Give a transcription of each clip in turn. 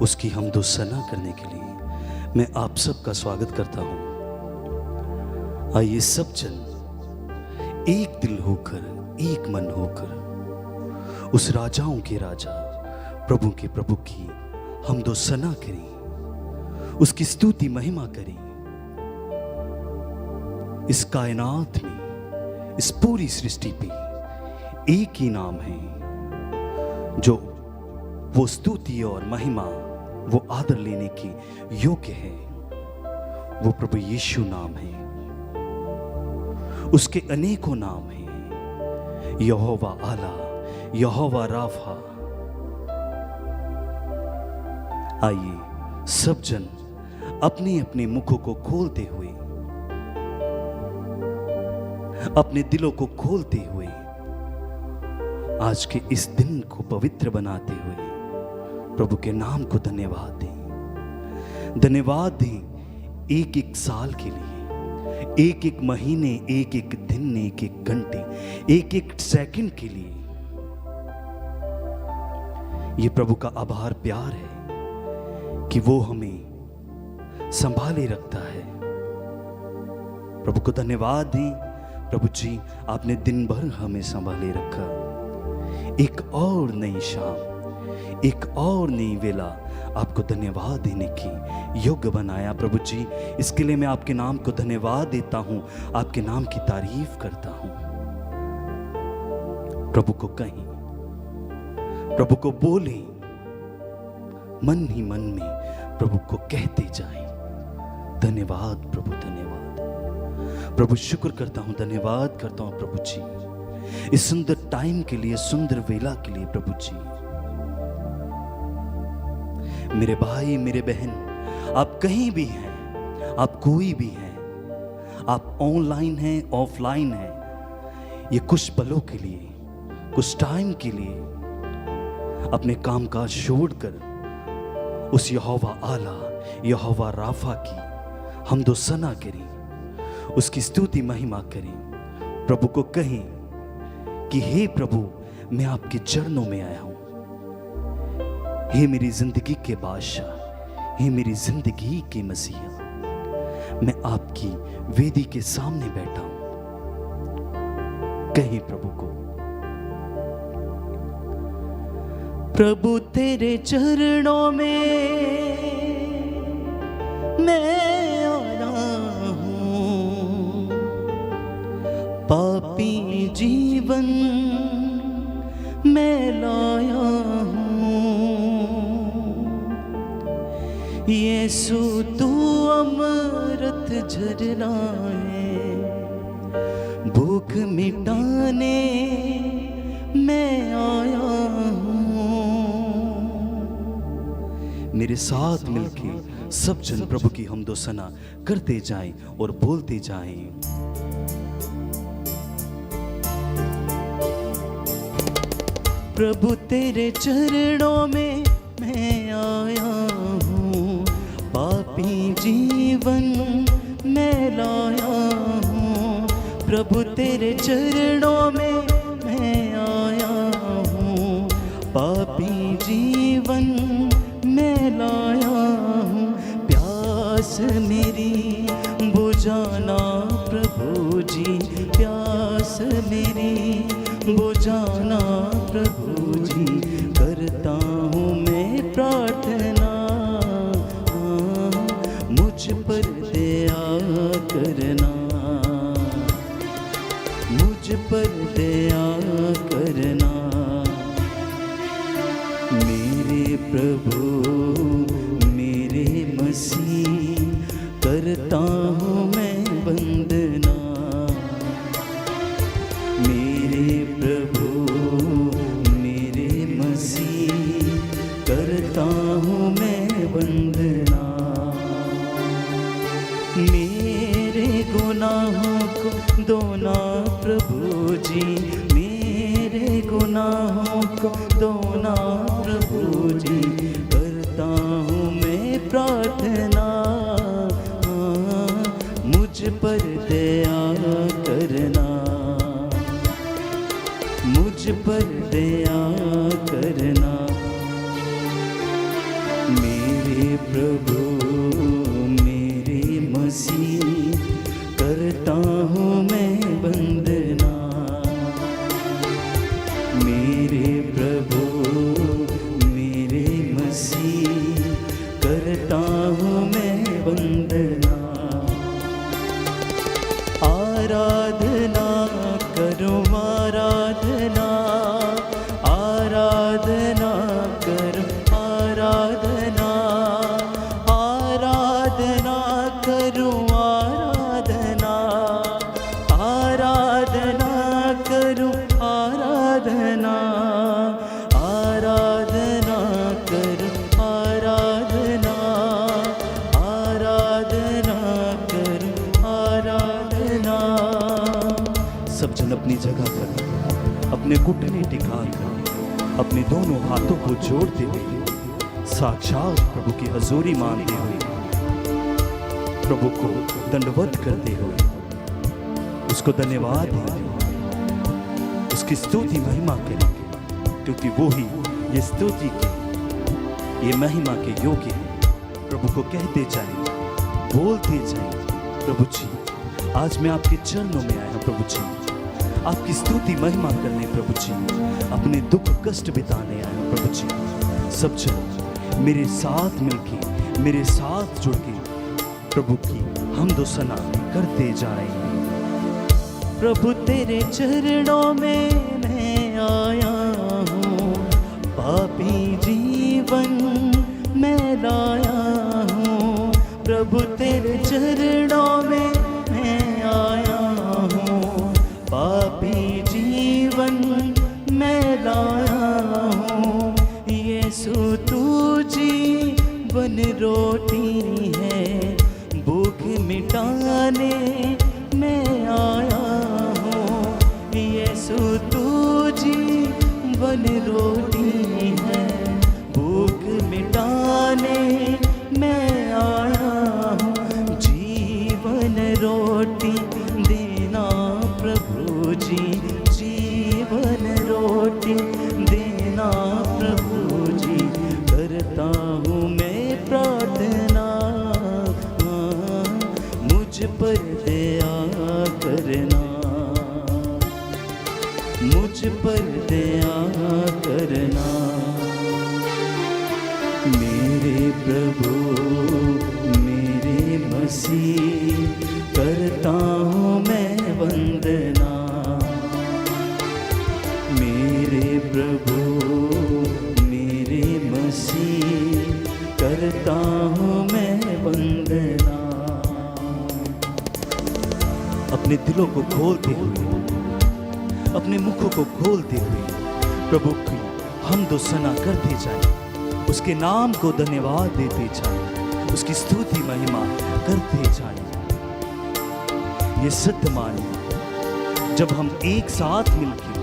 उसकी हमदो सना करने के लिए मैं आप सबका स्वागत करता हूँ। आइए सब जन एक दिल होकर, एक मन होकर उस राजाओं के राजा, प्रभु के प्रभु की हमदो सना करें, उसकी स्तुति महिमा करें। इस कायनात में, इस पूरी सृष्टि पे एक ही नाम है जो वो स्तुति और महिमा, वो आदर लेने के योग्य है। वो प्रभु यीशु नाम है। उसके अनेकों नाम हैं, यहोवा आला, यहोवा राफा। आइए सब जन अपने अपने मुखों को खोलते हुए, अपने दिलों को खोलते हुए आज के इस दिन को पवित्र बनाते हुए प्रभु के नाम को धन्यवाद दें। धन्यवाद दें एक एक साल के लिए, एक एक महीने, एक एक दिन, एक एक घंटे, एक एक सेकंड के लिए। ये प्रभु का आभार प्यार है कि वो हमें संभाले रखता है। प्रभु को धन्यवाद दें। प्रभु जी, आपने दिन भर हमें संभाले रखा। एक और नई शाम, एक और नई वेला आपको धन्यवाद देने की योग्य बनाया। प्रभु जी, इसके लिए मैं आपके नाम को धन्यवाद देता हूं, आपके नाम की तारीफ करता हूं। प्रभु को कहें, प्रभु को बोलें, मन ही मन में प्रभु को कहते जाएं, धन्यवाद प्रभु, धन्यवाद प्रभु। शुक्र करता हूं, धन्यवाद करता हूं प्रभु जी, इस सुंदर टाइम के लिए, सुंदर वेला के लिए। प्रभु जी, मेरे भाई, मेरे बहन, आप कहीं भी हैं, आप कोई भी हैं, आप ऑनलाइन हैं, ऑफलाइन हैं, ये कुछ पलों के लिए, कुछ टाइम के लिए अपने काम काज छोड़कर उस यहोवा आला, यहोवा राफा की हमदो सना करें, उसकी स्तुति महिमा करें। प्रभु को कहें कि हे प्रभु, मैं आपके चरणों में आया हूं। हे मेरी जिंदगी के बादशाह, हे मेरी जिंदगी के मसीहा, मैं आपकी वेदी के सामने बैठा हूं। कहें प्रभु को, प्रभु तेरे चरणों में मैं आया हूं, पापी जीवन मैं लाया हूं। यीशु तू अमृत झरना है, भूख मिटाने मैं आया हूं। मेरे साथ मिलके सब जन प्रभु की हमदो सना करते जाएं और बोलते जाएं। प्रभु तेरे चरणों में मैं आया हूँ, पापी जीवन मैं लाया हूँ। प्रभु तेरे चरणों में मैं आया हूँ, पापी जीवन मैं लाया हूँ। प्यास मेरी बुझाना प्रभु जी, प्यास मेरी बुझाना प्रभु जी। करता हूँ मैं प्रार्थना, मुझ पर दया करना, मुझ पर दया करना। मेरे प्रभु, मेरे मसीह, करता हूँ मैं वंदना। मेरे प्रभु, मेरे मसीह, करता हूँ मैं वंदना। मेरे गुनाहों को धोना प्रभु जी, मेरे गुनाहों को धोना प्रभु जी। करता हूँ मैं प्रार्थना, मुझ पर दया करना, मुझ पर दया करना। मेरे प्रभु मेरे मसीह करता हूँ मैं वंदना। मेरे प्रभु मेरे मसीह करता हूँ मैं वंदना। आराधना करो आराधना, आराधना करो आराधना, आराधना करो आराधना, आराधना करो आराधना, आराधना करो आराधना, आराधना करो आराधना। सब जन अपनी जगह पर अपने घुटने टिकाकर अपने दोनों हाथों को जोड़ते हुए साक्षात प्रभु की हजूरी मानते हुए, प्रभु को दंडवत करते हुए, उसको धन्यवाद देते हुए, उसकी स्तुति महिमा करेंगे, क्योंकि वो ही ये स्तुति के ये महिमा के योग्य है। प्रभु को कहते जाएं, बोलते जाएं, प्रभु जी आज मैं आपके चरणों में आया हूँ प्रभु जी, आपकी स्तुति महिमा करने प्रभु जी, अपने दुख कष्ट बिताने आया हूँ प्रभु जी। सब जन मेरे साथ मिलके मेरे साथ जुड़ के प्रभु की हमदो सना करते जाएं। प्रभु तेरे चरणों में मैं आया हूँ, पापी जीवन मैं लाया हूँ। प्रभु तेरे चरणों में मैं आया हूँ, पापी जीवन मैं लाया हूँ। यीशु तू जीवन रोटी है, भूख मिटाने मैं आया हूँ। यीशु तू जीवन रोटी है, भूख मिटाने मैं आया हूँ। जीवन रोटी देना प्रभु जी, जीवन रोटी देना प्रभु जी। करता हूँ मैं प्रार्थना, मुझ पर दया करना, मुझ पर दया करना। मेरे प्रभु मेरे मसीह करता हूँ मैं वंदना। मेरे प्रभु मेरे मसीह करता हूँ मैं वंदना। अपने दिलों को खोलते हुए, अपने मुखों को खोलते हुए प्रभु की हमदो सना करते जाएं, उसके नाम को धन्यवाद देते जाएं, उसकी स्तुति महिमा करते जाएं। ये सत्य मानिए, जब हम एक साथ मिलके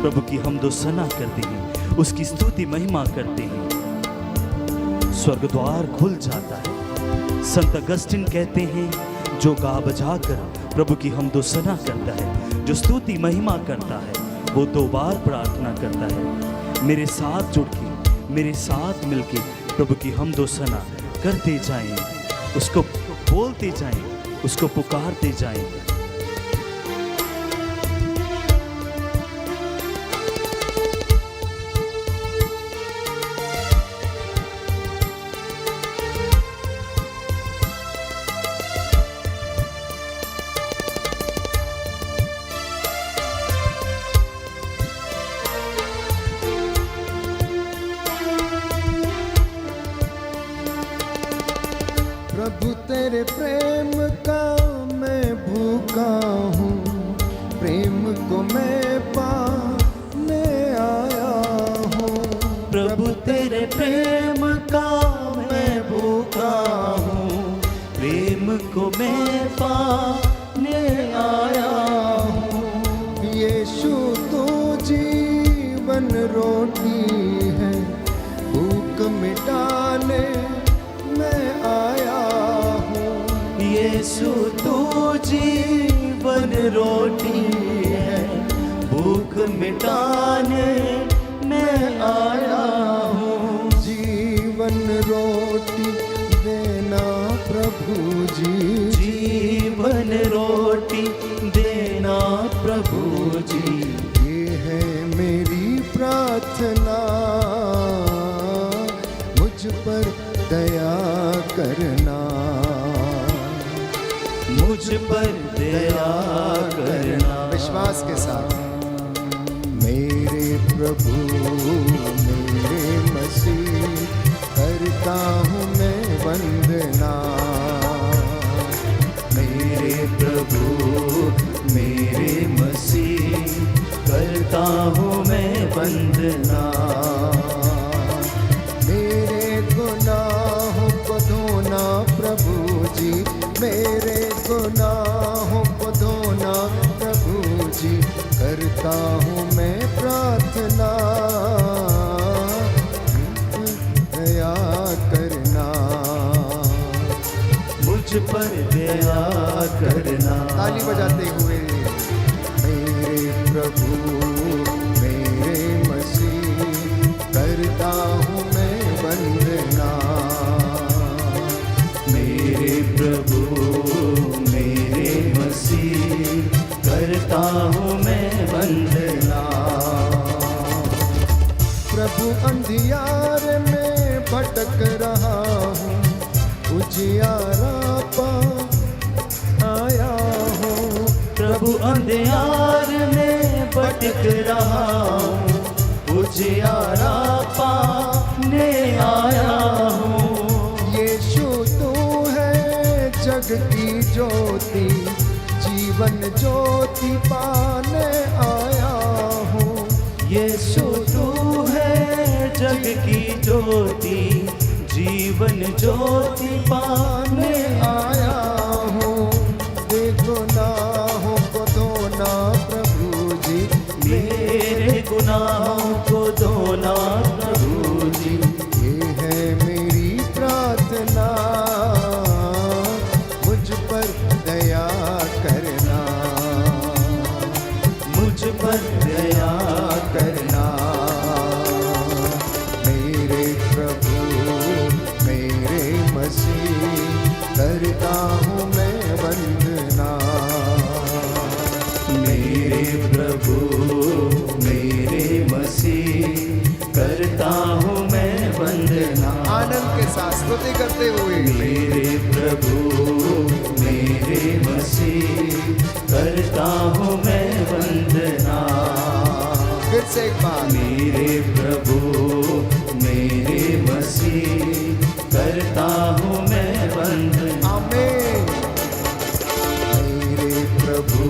प्रभु की हमदो सना करते हैं, उसकी स्तुति महिमा करते हैं, स्वर्ग द्वार खुल जाता है। संत अगस्तिन कहते हैं, जो गा बजा कर प्रभु की हमदो सना करता है, जो स्तुति महिमा करता है, वो 2 बार प्रार्थना करता है। मेरे साथ जुड़ के मेरे साथ मिलके प्रभु की हमदो सना करते जाएं, उसको बोलते जाएं, उसको पुकारते जाएं। प्रभु तेरे प्रेम का मैं भूखा हूँ, प्रेम को मैं पाने आया हूँ। प्रभु तेरे प्रेम का मैं भूखा हूँ, प्रेम को मैं पाने आया हूँ। यीशु तू जीवन रोटी है, भूख मिटाने मैं आया हूँ। यीशु तू जीवन रोटी है, भूख मिटाने मैं आया हूँ। जीवन रोटी देना प्रभु जी, जीवन रोटी देना प्रभु जी। ये है मेरी प्रार्थना, मुझ पर दया करना, मुझ पर दया करना। विश्वास के साथ। मेरे प्रभु मेरे मसीह करता हूँ मैं वंदना, मेरे प्रभु मेरे मसीह करता हूँ मैं वंदना। मेरे गुनाहों को धोना प्रभु जी, मेरे गुनाहों को धोना प्रभु जी, करता हूँ मैं प्रार्थना, दया करना, मुझ पर दया करना। ताली बजाते हुए। मेरे प्रभु मेरे मसीह करता हूँ मैं वंदना, मेरे प्रभु मेरे मसीह करता हूँ मैं वंदना। प्रभु अंधियार में भटक रहा हूँ, उजियारा पा आया हूँ। प्रभु अंधियार में भटक रहा हूँ, उजियारा पाने आया हूँ। यीशु तू है जग की ज्योति, जीवन ज्योति पाने आया हूँ। यीशु तू है जग की ज्योति, जीवन ज्योति पाने आया हूँ। देखो गुनाहों को धोना प्रभु जी, मेरे गुनाहों को धोना प्रभु जी। ये है मेरी प्रार्थना, मुझ पर दया करना, मुझ पर दया करना। मेरे प्रभु मेरे मसीह करता हूँ मैं वंदना, मेरे प्रभु मेरे मसीह करता हूँ मैं वंदना। आनंद के साथ स्तुति करते हुए। मेरे प्रभु मेरे मसीह करता हूँ मैं वंदना। फिर से एक बार। मेरे प्रभु मेरे मसीह करता हूँ मैं वंदना। आमीन। मेरे प्रभु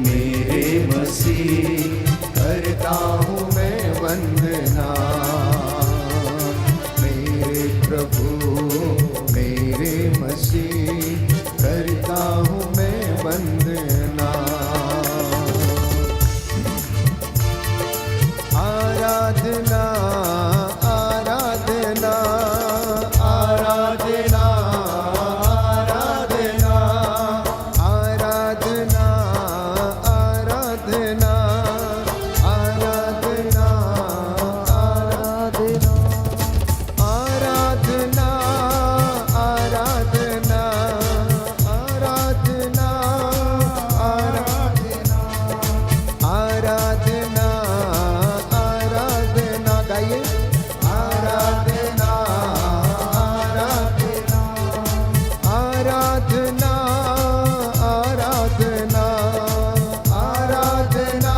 मेरे मसीह करता हूँ मैं वंदना, मेरे प्रभु मेरे मसीह करता हूँ मैं वंदना। आराधना आराधना आराधना आराधना आराधना आराधना आराधना आराधना आराधना आराधना आराधना आराधना गाइए। आराधना आराधना आराधना आराधना आराधना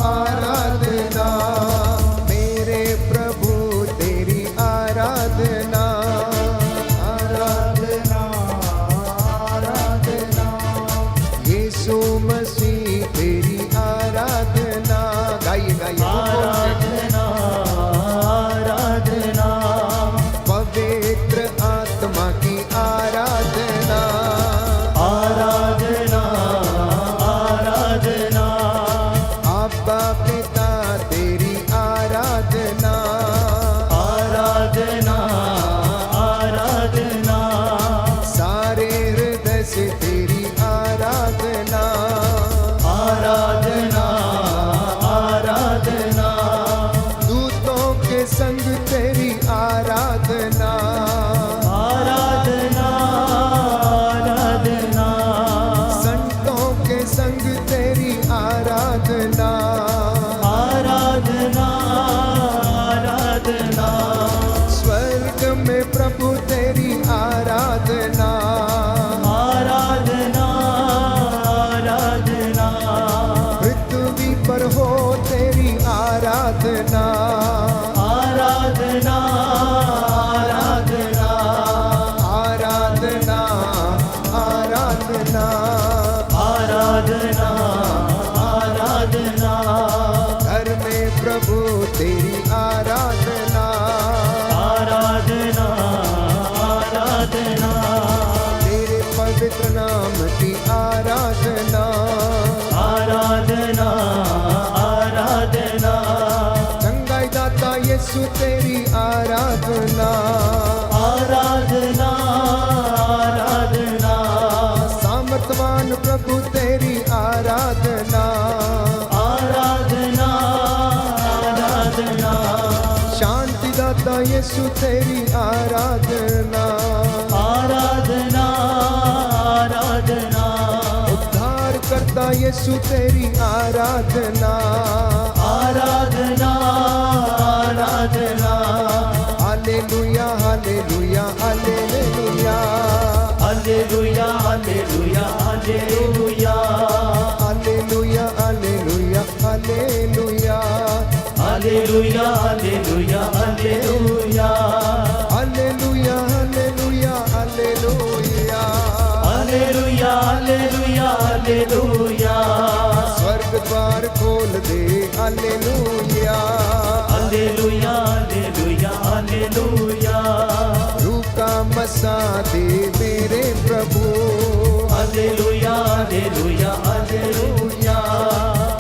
आराधना मेरे प्रभु तेरी आराधना आराधना आराधना यीशु मसीह तेरी आराधना। गाइए गाइए। आराधना आराधना पवित्र आत्मा की आराधना आराधना आराधना अब्बा पिता तेरी आराधना आराधना आराधना सारे हृदय से तेरी आराधना आराधना आराधना दूतों के संग तेरी आराधना प्रभु तेरी आराधना, आराधना आराधना, पृथ्वी पर हो तेरी आराधना, आराधना आराधना, आराधना आराधना, आराधना आराधना, घर में प्रभु तेरी आराधना, आराधना आराधना, तेरे पवित्र नाम की आराधना, आराधना आराधना, चंगाई दाता यीशु तेरी आराधना, आराधना आराधना, सामर्थवान प्रभु तेरी आराधना, आराधना आराधना, शांति दाता यीशु तेरी आराधना, आराधना आराधना, उद्धार करता यीशु तेरी आराधना, आराधना आराधना, hallelujah hallelujah hallelujah, hallelujah hallelujah hallelujah, hallelujah hallelujah hallelujah, hallelujah hallelujah hallelujah, hallelujah hallelujah hallelujah, hallelujah hallelujah hallelujah, स्वर्ग द्वार खोल दे हालेलुया, हालेलुया हालेलुया हालेलुया, रूह का मसा दे मेरे प्रभु, हालेलुया हालेलुया हालेलुया,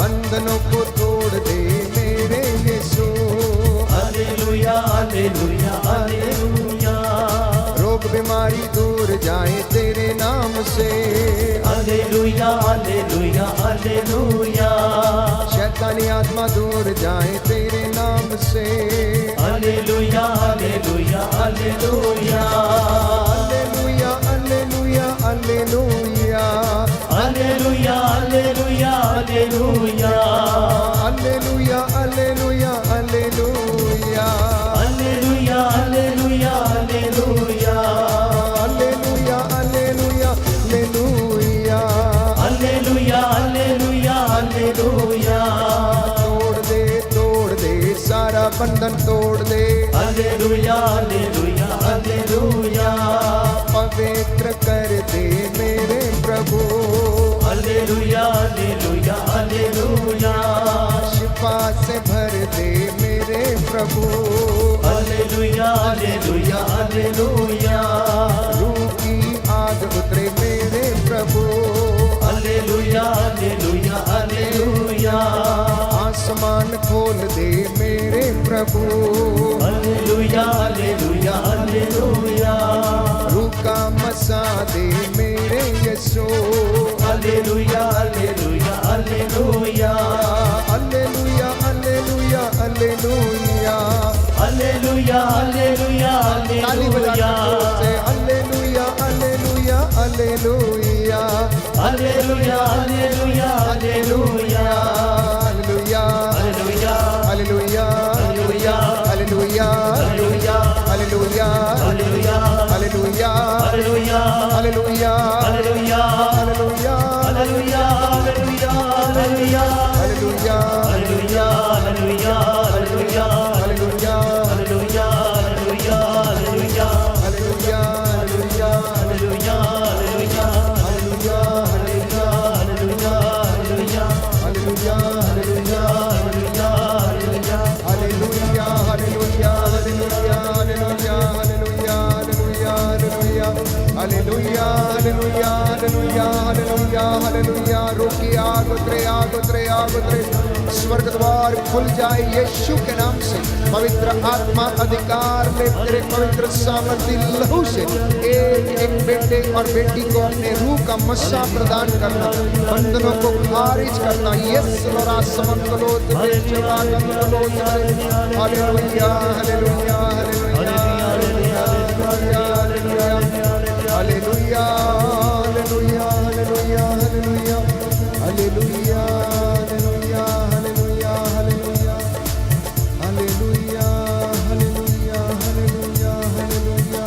बंधनों को तोड़ दे मेरे यीशु, हालेलुया हालेलुया हालेलुया, रोग बीमारी दूर जाए तेरे नाम से, हालेलुया हालेलुया हालेलुया, शैतानी आत्मा दूर जाए तेरे नाम से, hallelujah hallelujah hallelujah, hallelujah hallelujah hallelujah, hallelujah hallelujah hallelujah, hallelujah hallelujah hallelujah, hallelujah hallelujah hallelujah, hallelujah hallelujah hallelujah, hallelujah hallelujah hallelujah, तोड़ दे सारा बंधन तोड़ दे, हालेलुया हालेलुया हालेलुया, पवित्र कर दे मेरे प्रभु, हालेलुया हालेलुया हालेलुया, शिफा से भर दे मेरे प्रभु, हालेलुया हालेलुया हालेलुया, रूह की आग उतरे मेरे प्रभु, हालेलुया हालेलुया हालेलुया, आसमान खोल दे मेरे प्रभु, हालेलुया हालेलुया हालेलुया, रूह का मसा दे मेरे Yeshu, hallelujah hallelujah hallelujah, hallelujah hallelujah hallelujah, hallelujah hallelujah ताली बजा के hallelujah, hallelujah hallelujah hallelujah, hallelujah hallelujah hallelujah, hallelujah hallelujah hallelujah hallelujah, hallelujah hallelujah hallelujah hallelujah, hallelujah hallelujah hallelujah hallelujah, hallelujah hallelujah hallelujah, hallelujah hallelujah hallelujah hallelujah, hallelujah hallelujah hallelujah hallelujah, hallelujah hallelujah hallelujah hallelujah hallelujah hallelujah, hallelujah hallelujah hallelujah hallelujah, hallelujah hallelujah hallelujah, hallelujah hallelujah hallelujah hallelujah hallelujah, रोकी आग उतरे आग उतरे आग उतरे, स्वर्ग द्वार खुल जाए यीशु के नाम से, पवित्र आत्मा अधिकार ले तेरे पवित्र सामर्थी लहू से एक एक बेटे और बेटी को अपने रूह का मस्सा प्रदान करना, बंधनों को खारिज करना, यस लोरा समंतलो तेरे चला गंतलो तेरे, hallelujah hallelujah hallelujah hallelujah hallelujah hallelujah hallelujah hallelujah hallelujah hallelujah hallelujah hallelujah hallelujah hallelujah hallelujah hallelujah hallelujah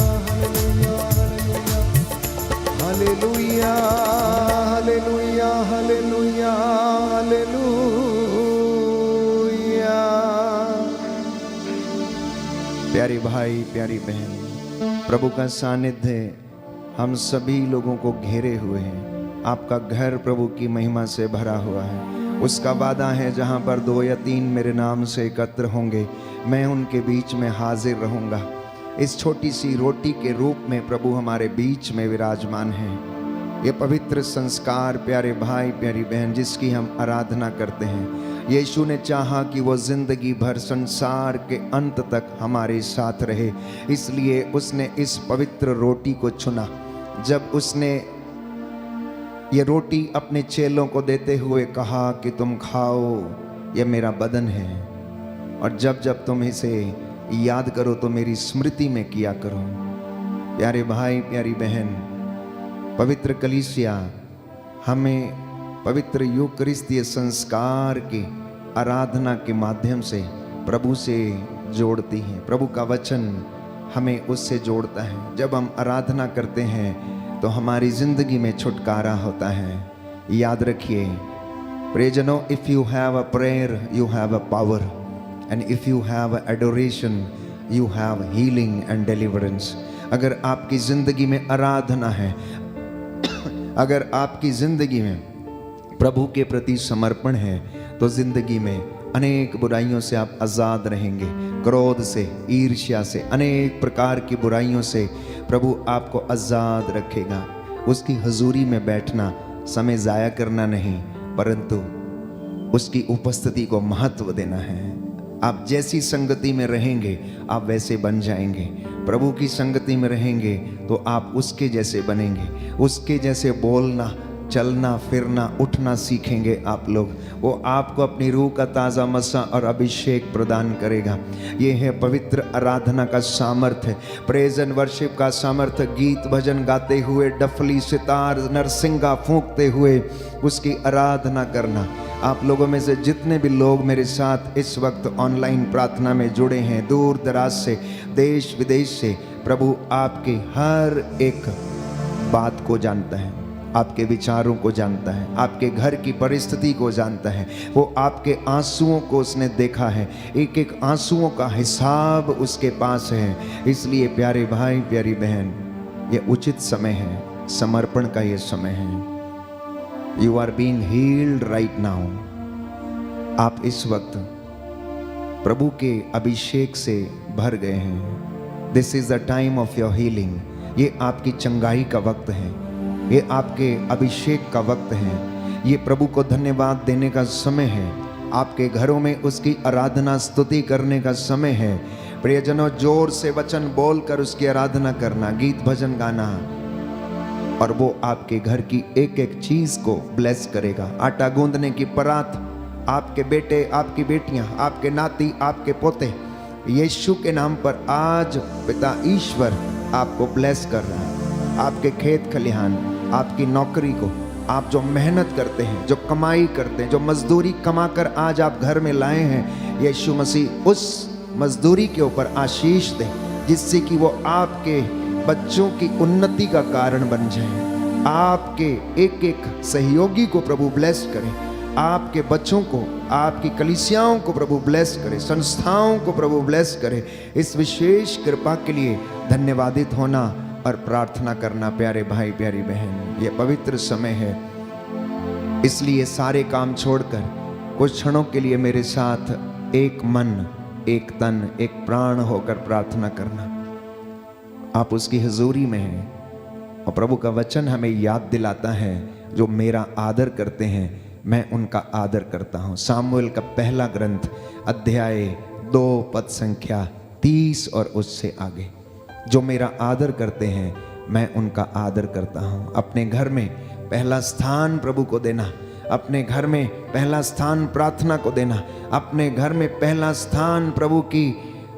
प्यारे भाई, प्यारी बहन, प्रभु का सानिध्य हम सभी लोगों को घेरे हुए हैं। आपका घर प्रभु की महिमा से भरा हुआ है। उसका वादा है, जहाँ पर 2 या 3 मेरे नाम से एकत्र होंगे, मैं उनके बीच में हाजिर रहूँगा। इस छोटी सी रोटी के रूप में प्रभु हमारे बीच में विराजमान है। ये पवित्र संस्कार प्यारे भाई, प्यारी बहन, जिसकी हम आराधना करते हैं, यीशु ने चाहा कि वो जिंदगी भर संसार के अंत तक हमारे साथ रहे, इसलिए उसने इस पवित्र रोटी को चुना। जब उसने ये रोटी अपने चेलों को देते हुए कहा कि तुम खाओ, ये मेरा बदन है, और जब जब तुम इसे याद करो तो मेरी स्मृति में किया करो। प्यारे भाई, प्यारी बहन, पवित्र कलीसिया हमें पवित्र यूकरिस्तीय संस्कार की आराधना के माध्यम से प्रभु से जोड़ती है। प्रभु का वचन हमें उससे जोड़ता है। जब हम आराधना करते हैं तो हमारी जिंदगी में छुटकारा होता है। याद रखिए प्रियजनों, if you have a prayer you have a power, and if you have a adoration you have healing and deliverance. अगर आपकी जिंदगी में आराधना है, अगर आपकी जिंदगी में प्रभु के प्रति समर्पण है, तो जिंदगी में अनेक बुराइयों से आप आज़ाद रहेंगे। क्रोध से, ईर्ष्या से, अनेक प्रकार की बुराइयों से प्रभु आपको आज़ाद रखेगा। उसकी हजूरी में बैठना, समय ज़ाया करना नहीं, परंतु उसकी उपस्थिति को महत्व देना है। आप जैसी संगति में रहेंगे आप वैसे बन जाएंगे। प्रभु की संगति में रहेंगे तो आप उसके जैसे बनेंगे। उसके जैसे बोलना, चलना, फिरना, उठना सीखेंगे आप लोग। वो आपको अपनी रूह का ताज़ा मसा और अभिषेक प्रदान करेगा। ये है पवित्र आराधना का सामर्थ्य, प्रेज एंड वर्शिप का सामर्थ्य। गीत भजन गाते हुए, डफली, सितार, नरसिंगा फूंकते हुए उसकी आराधना करना। आप लोगों में से जितने भी लोग मेरे साथ इस वक्त ऑनलाइन प्रार्थना में जुड़े हैं, दूर दराज से, देश विदेश से, प्रभु आपके हर एक बात को जानता है, आपके विचारों को जानता है, आपके घर की परिस्थिति को जानता है। वो आपके आंसुओं को उसने देखा है, एक एक आंसुओं का हिसाब उसके पास है। इसलिए प्यारे भाई, प्यारी बहन, ये उचित समय है, समर्पण का ये समय है। You are being healed right now. आप इस वक्त प्रभु के अभिषेक से भर गए हैं। This is the time of your healing. ये आपकी चंगाई का वक्त है, ये आपके अभिषेक का वक्त है, ये प्रभु को धन्यवाद देने का समय है, आपके घरों में उसकी आराधना स्तुति करने का समय है। प्रियजनों, जोर से वचन बोलकर उसकी आराधना करना, गीत भजन गाना, और वो आपके घर की एक एक चीज को ब्लेस करेगा। आटा गूंदने की परात, आपके बेटे, आपकी बेटियां, आपके नाती, आपके पोते, यीशु के नाम पर आज पिता ईश्वर आपको ब्लेस कर रहा है। आपके खेत खलिहान, आपकी नौकरी को, आप जो मेहनत करते हैं, जो कमाई करते हैं, जो मजदूरी कमाकर आज आप घर में लाए हैं, यीशु मसीह उस मजदूरी के ऊपर आशीष दे, जिससे कि वो आपके बच्चों की उन्नति का कारण बन जाए। आपके एक एक सहयोगी को प्रभु ब्लेस करे, आपके बच्चों को, आपकी कलीसियाओं को प्रभु ब्लेस करे, संस्थाओं को प्रभु ब्लेस करे। इस विशेष कृपा के लिए धन्यवादित होना और प्रार्थना करना। प्यारे भाई, प्यारी बहन, ये पवित्र समय है, इसलिए सारे काम छोड़कर कुछ क्षणों के लिए मेरे साथ एक मन, एक तन, एक प्राण होकर प्रार्थना करना। आप उसकी हुजूरी में हैं और प्रभु का वचन हमें याद दिलाता है, जो मेरा आदर करते हैं मैं उनका आदर करता हूँ। सामुएल का पहला ग्रंथ अध्याय 2 पद संख्या 30 और उससे आगे। जो मेरा आदर करते हैं मैं उनका आदर करता हूँ। अपने घर में पहला स्थान प्रभु को देना, अपने घर में पहला स्थान प्रार्थना को देना, अपने घर में पहला स्थान प्रभु की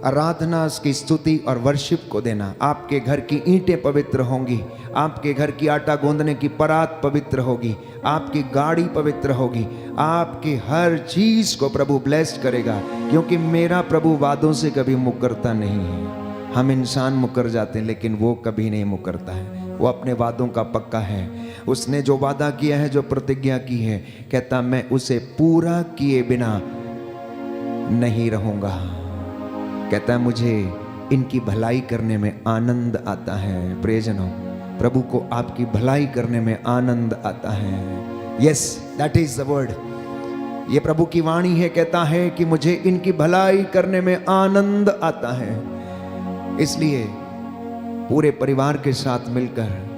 आराधना, उसकी स्तुति और वर्शिप को देना। आपके घर की ईंटें पवित्र होंगी, आपके घर की आटा गूंदने की परात पवित्र होगी, आपकी गाड़ी पवित्र होगी, आपकी हर चीज को प्रभु ब्लेस करेगा, क्योंकि मेरा प्रभु वादों से कभी मुकरता नहीं है। हम इंसान मुकर जाते हैं, लेकिन वो कभी नहीं मुकरता है। वो अपने वादों का पक्का है। उसने जो वादा किया है, जो प्रतिज्ञा की है, कहता मैं उसे पूरा किए बिना नहीं रहूंगा। कहता है मुझे इनकी भलाई करने में आनंद आता है। प्रियजनों, प्रभु को आपकी भलाई करने में आनंद आता है। Yes, that is the word. ये प्रभु की वाणी है, कहता है कि मुझे इनकी भलाई करने में आनंद आता है। इसलिए पूरे परिवार के साथ मिलकर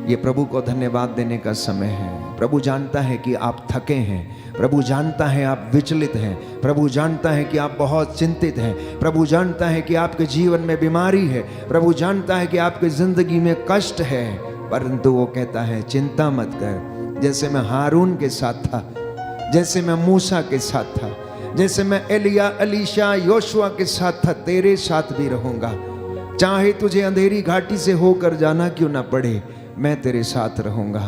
ये प्रभु को धन्यवाद देने का समय है। प्रभु जानता है कि आप थके हैं, प्रभु जानता है आप विचलित हैं, प्रभु जानता है कि आप बहुत चिंतित हैं, प्रभु जानता है कि आपके जीवन में बीमारी है, प्रभु जानता है कि आपकी जिंदगी में कष्ट है, परंतु वो कहता है चिंता मत कर। जैसे मैं हारून के साथ था, जैसे मैं मूसा के साथ था, जैसे मैं एलिया, एलीशा, योशुआ के साथ था, तेरे साथ भी रहूंगा। चाहे तुझे अंधेरी घाटी से होकर जाना क्यों ना पड़े, मैं तेरे साथ रहूंगा।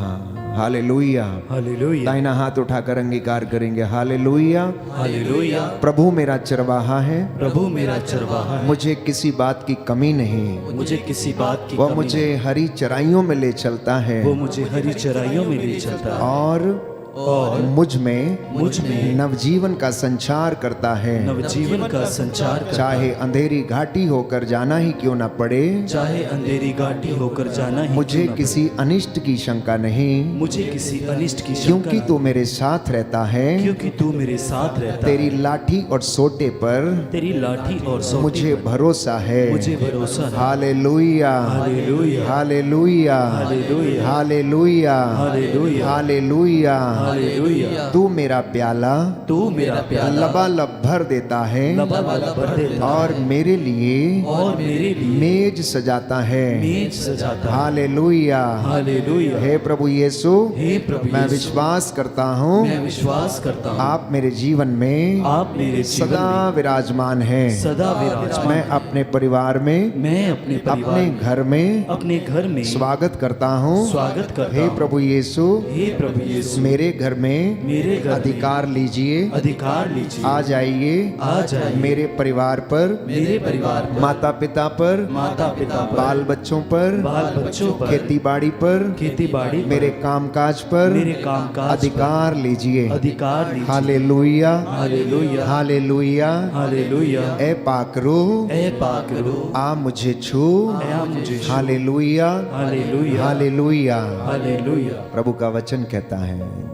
हालेलुया, हालेलुया, दाहिना हाथ उठाकर अंगीकार करेंगे। Hallelujah, hallelujah. प्रभु मेरा चरवाहा है, प्रभु मेरा चरवाहा है, मुझे किसी बात की कमी नहीं। मुझे किसी बात की वो कमी मुझे हरी चराइयों में ले चलता है, नहीं। वो मुझे हरी चराइयों में ले चलता है और मुझ में नवजीवन का संचार करता है। नवजीवन का संचार करता चाहे अंधेरी घाटी होकर जाना ही क्यों ना पड़े, चाहे अंधेरी घाटी होकर जाना ही मुझे क्यों न किसी अनिष्ट की शंका नहीं, पड़े। मुझे किसी अनिष्ट की शंका क्योंकि न- तू मेरे साथ रहता है। क्योंकि तू मेरे साथ रहता तेरी है। लाठी और सोटे पर तेरी लाठी और सोटी मुझे पर भरोसा है। मुझे भरोसा है। Hallelujah, hallelujah, hallelujah, hallelujah, hallelujah, hallelujah, hallelujah. Hallelujah. तू मेरा प्याला तू मेरा प्याला लबालब भर देता है लबालब भर देता और मेरे लिए और मेरे लिए मेज सजाता है। मेज सजाता है। Hallelujah, hallelujah. हे प्रभु यीशु, हे प्रभु मैं यीशु, विश्वास करता हूँ मैं विश्वास करता हूँ आप मेरे जीवन में आप मेरे जीवन सदा में विराजमान हैं। सदा विराजमान मैं अपने परिवार में, मैं अपने परिवार अपने में, घर में अपने घर में स्वागत करता हूँ। स्वागत करता हे हूँ। प्रभु यीशु, हे प्रभु यीशु, मेरे घर में मेरे घर में अधिकार लीजिए, अधिकार लीजिए। आ जाइए, आ जाइए। मेरे परिवार पर, मेरे परिवार पर, माता पिता पर, माता पिता पर, बाल बच्चों पर, बाल बच्चों पर, खेती बाड़ी पर, खेती बाड़ी पर, मेरे कामकाज पर मेरे कामकाज अधिकार लीजिए। अधिकार लीजिए। Hallelujah, hallelujah, hallelujah. हालेलुया। ए पाक रूह, ऐ पाक रूह, आ मुझे छू। आ मुझे छू। Hallelujah, hallelujah, hallelujah. हालेलुया। प्रभु का वचन कहता है,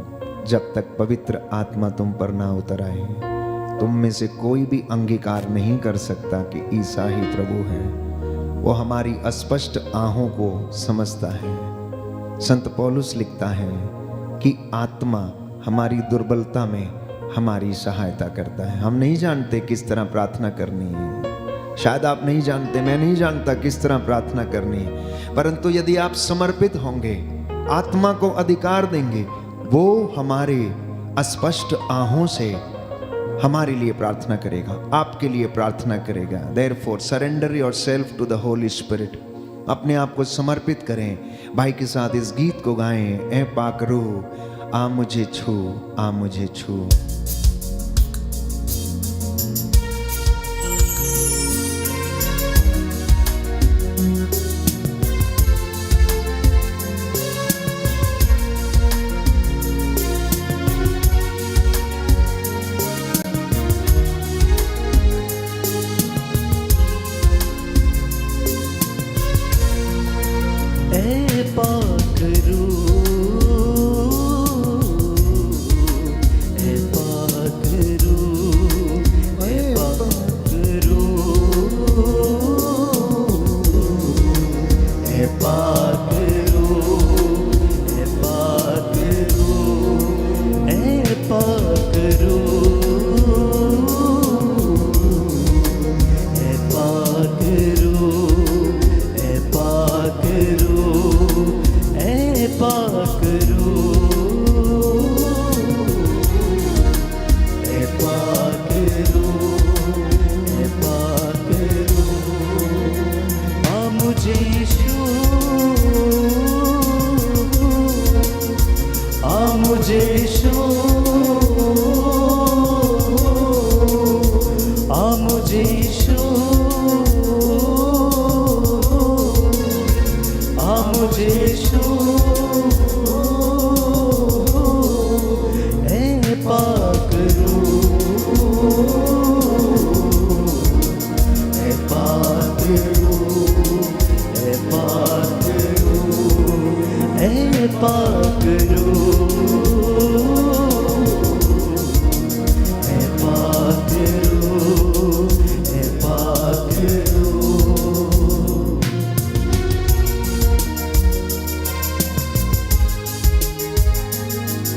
जब तक पवित्र आत्मा तुम पर ना उतर आए, तुम में से कोई भी अंगीकार नहीं कर सकता कि ईसा ही प्रभु है। वो हमारी अस्पष्ट आहों को समझता है। संत पौलुस लिखता है कि आत्मा हमारी दुर्बलता में हमारी सहायता करता है। हम नहीं जानते किस तरह प्रार्थना करनी है, शायद आप नहीं जानते, मैं नहीं जानता किस तरह प्रार्थना करनी है, परंतु यदि आप समर्पित होंगे, आत्मा को अधिकार देंगे, वो हमारे अस्पष्ट आहों से हमारे लिए प्रार्थना करेगा, आपके लिए प्रार्थना करेगा। Therefore, surrender yourself to the Holy Spirit। अपने आप को समर्पित करें। भाई के साथ इस गीत को गाएं, ऐ पाक रूह आ मुझे छू, आ मुझे छू। ऐ पाक रूह, ऐ पाक रूह, ऐ पाक रूह, ऐ पाक रूह, ऐ पाक रूह, ऐ पाक रूह, ऐ पाक रूह, ऐ पाक रूह, ऐ पाक रूह, ऐ पाक रूह, ऐ पाक रूह। आ मुझे छू, आ मुझे छू, आ मुझे छू, आ मुझे छू, ऐ पाक रूह, ऐ पाक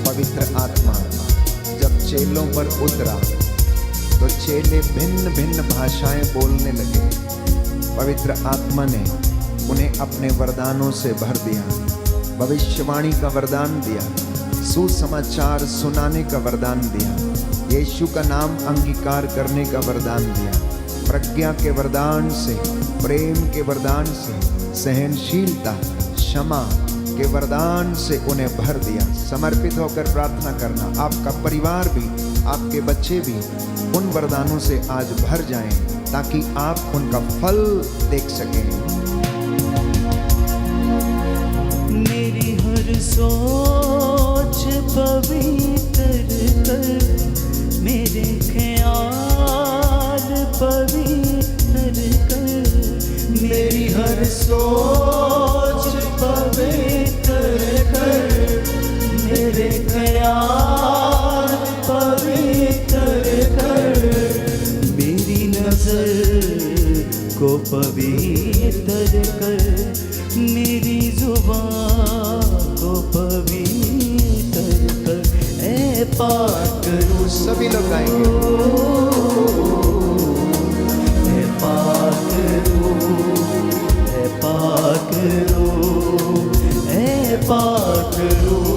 पवित्र आत्मा जब चेलों पर उतरा तो चेले भिन्न भिन्न भाषाएं बोलने लगे। पवित्र आत्मा ने उन्हें अपने वरदानों से भर दिया। भविष्यवाणी का वरदान दिया, सुसमाचार सुनाने का वरदान दिया, यीशु का नाम अंगीकार करने का वरदान दिया, प्रज्ञा के वरदान से, प्रेम के वरदान से, सहनशीलता, क्षमा के वरदान से उन्हें भर दिया। समर्पित होकर प्रार्थना करना, आपका परिवार भी, आपके बच्चे भी उन वरदानों से आज भर जाएं ताकि आप उनका फल देख सकें। मेरी हर सोच पवित्र कर, मेरे ख्याल पवित्र कर, मेरी हर सोच पवित्र कर, मेरे ख्याल पवित्र कर, मेरी नजर को पवित्र कर, मेरी जुबान को पवित्र कर, ऐ पाक रूह। सभी लोग गाएंगे। ऐ पाक रूह, ऐ पाक रूह, ऐ पाक रूह,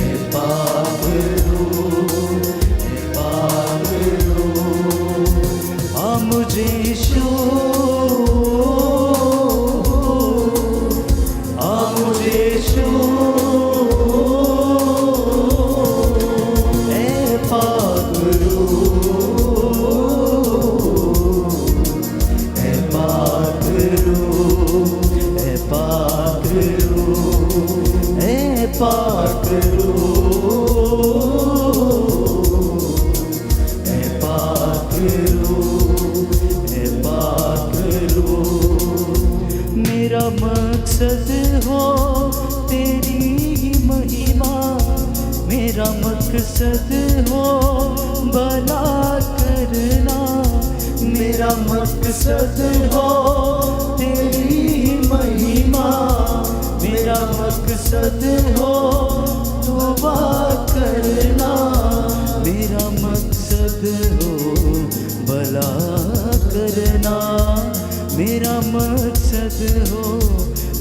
ऐ पाक रूह, ऐ पाक रूह, आ मुझे शो, आ मुझे शो, ऐ पाक रूह, ऐ पाक रूह, ऐ पाक रूह, ऐ पाक रूह, ऐ पाक रूह, ऐ पाक रूह। मेरा मकसद हो तेरी ही महिमा, मेरा मकसद हो भला करना, मेरा मकसद हो तेरी ही महिमा, मेरा मकसद हो तौबा करना, मेरा मकसद हो भला करना, मेरा मकसद हो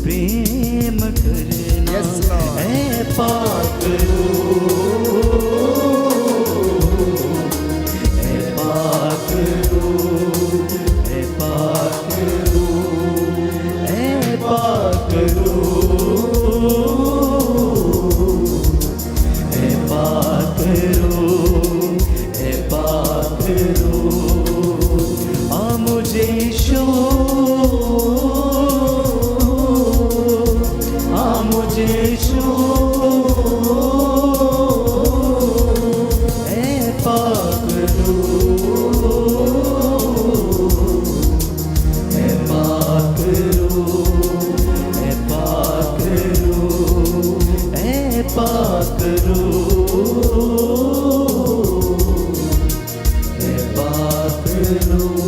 प्रेम करना। Yes, Lord. ऐ पाक रूह, ऐ पाक रूह, ऐ पाक रूह, ऐ पाक रूह, ऐ पाक रूह, ऐ पाक रूह, आ मुझे शो, आ मुझे शो, ऐ पाक रूह, ऐ पाक रूह, ऐ पाक रूह, ऐ पाक रूह, ऐ पाक रूह, ऐ पाक रूह,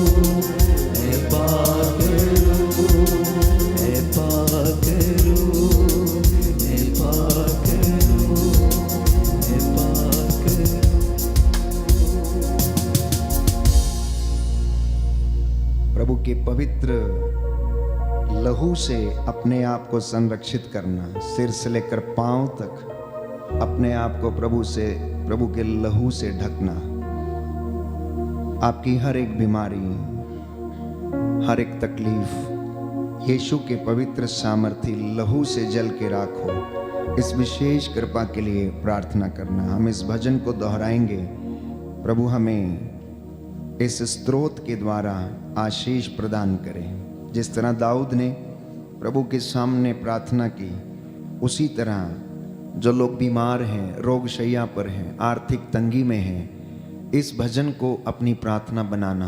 ऐ पाक रूह, ऐ पाक रूह, ऐ पाक रूह। प्रभु के पवित्र लहू से अपने आप को संरक्षित करना, सिर से लेकर पांव तक अपने आप को प्रभु के लहू से ढकना। आपकी हर एक बीमारी, हर एक तकलीफ यीशु के पवित्र सामर्थी लहू से जल के राखो। इस विशेष कृपा के लिए प्रार्थना करना। हम इस भजन को दोहराएंगे। प्रभु हमें इस स्तोत्र के द्वारा आशीष प्रदान करें। जिस तरह दाऊद ने प्रभु के सामने प्रार्थना की, उसी तरह जो लोग बीमार हैं, रोग शैया पर हैं, आर्थिक तंगी में हैं, इस भजन को अपनी प्रार्थना बनाना,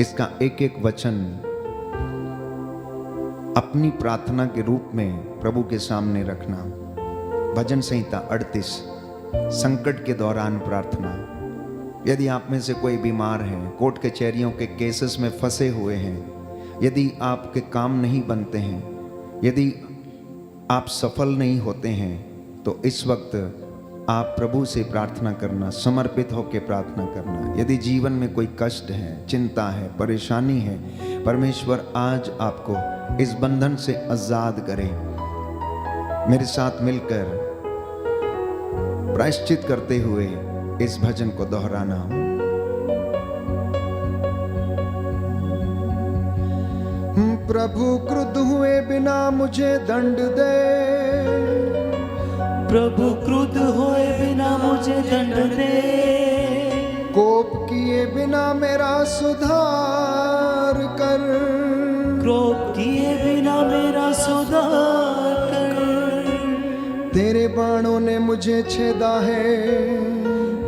इसका एक एक वचन अपनी प्रार्थना के रूप में प्रभु के सामने रखना। भजन संहिता 38, संकट के दौरान प्रार्थना। यदि आप में से कोई बीमार है, कोर्ट कचहरियों के केसेस में फंसे हुए हैं, यदि आपके काम नहीं बनते हैं, यदि आप सफल नहीं होते हैं, तो इस वक्त आप प्रभु से प्रार्थना करना, समर्पित होकर प्रार्थना करना। यदि जीवन में कोई कष्ट है, चिंता है, परेशानी है, परमेश्वर आज आपको इस बंधन से आजाद करे। मेरे साथ मिलकर प्रायश्चित करते हुए इस भजन को दोहराना। प्रभु क्रुद्ध हुए बिना मुझे दंड दे, प्रभु क्रुद्ध होए बिना मुझे दंड दे, कोप किए बिना मेरा सुधार कर, क्रोध किए बिना मेरा सुधार कर। तेरे बाणों ने मुझे छेदा है,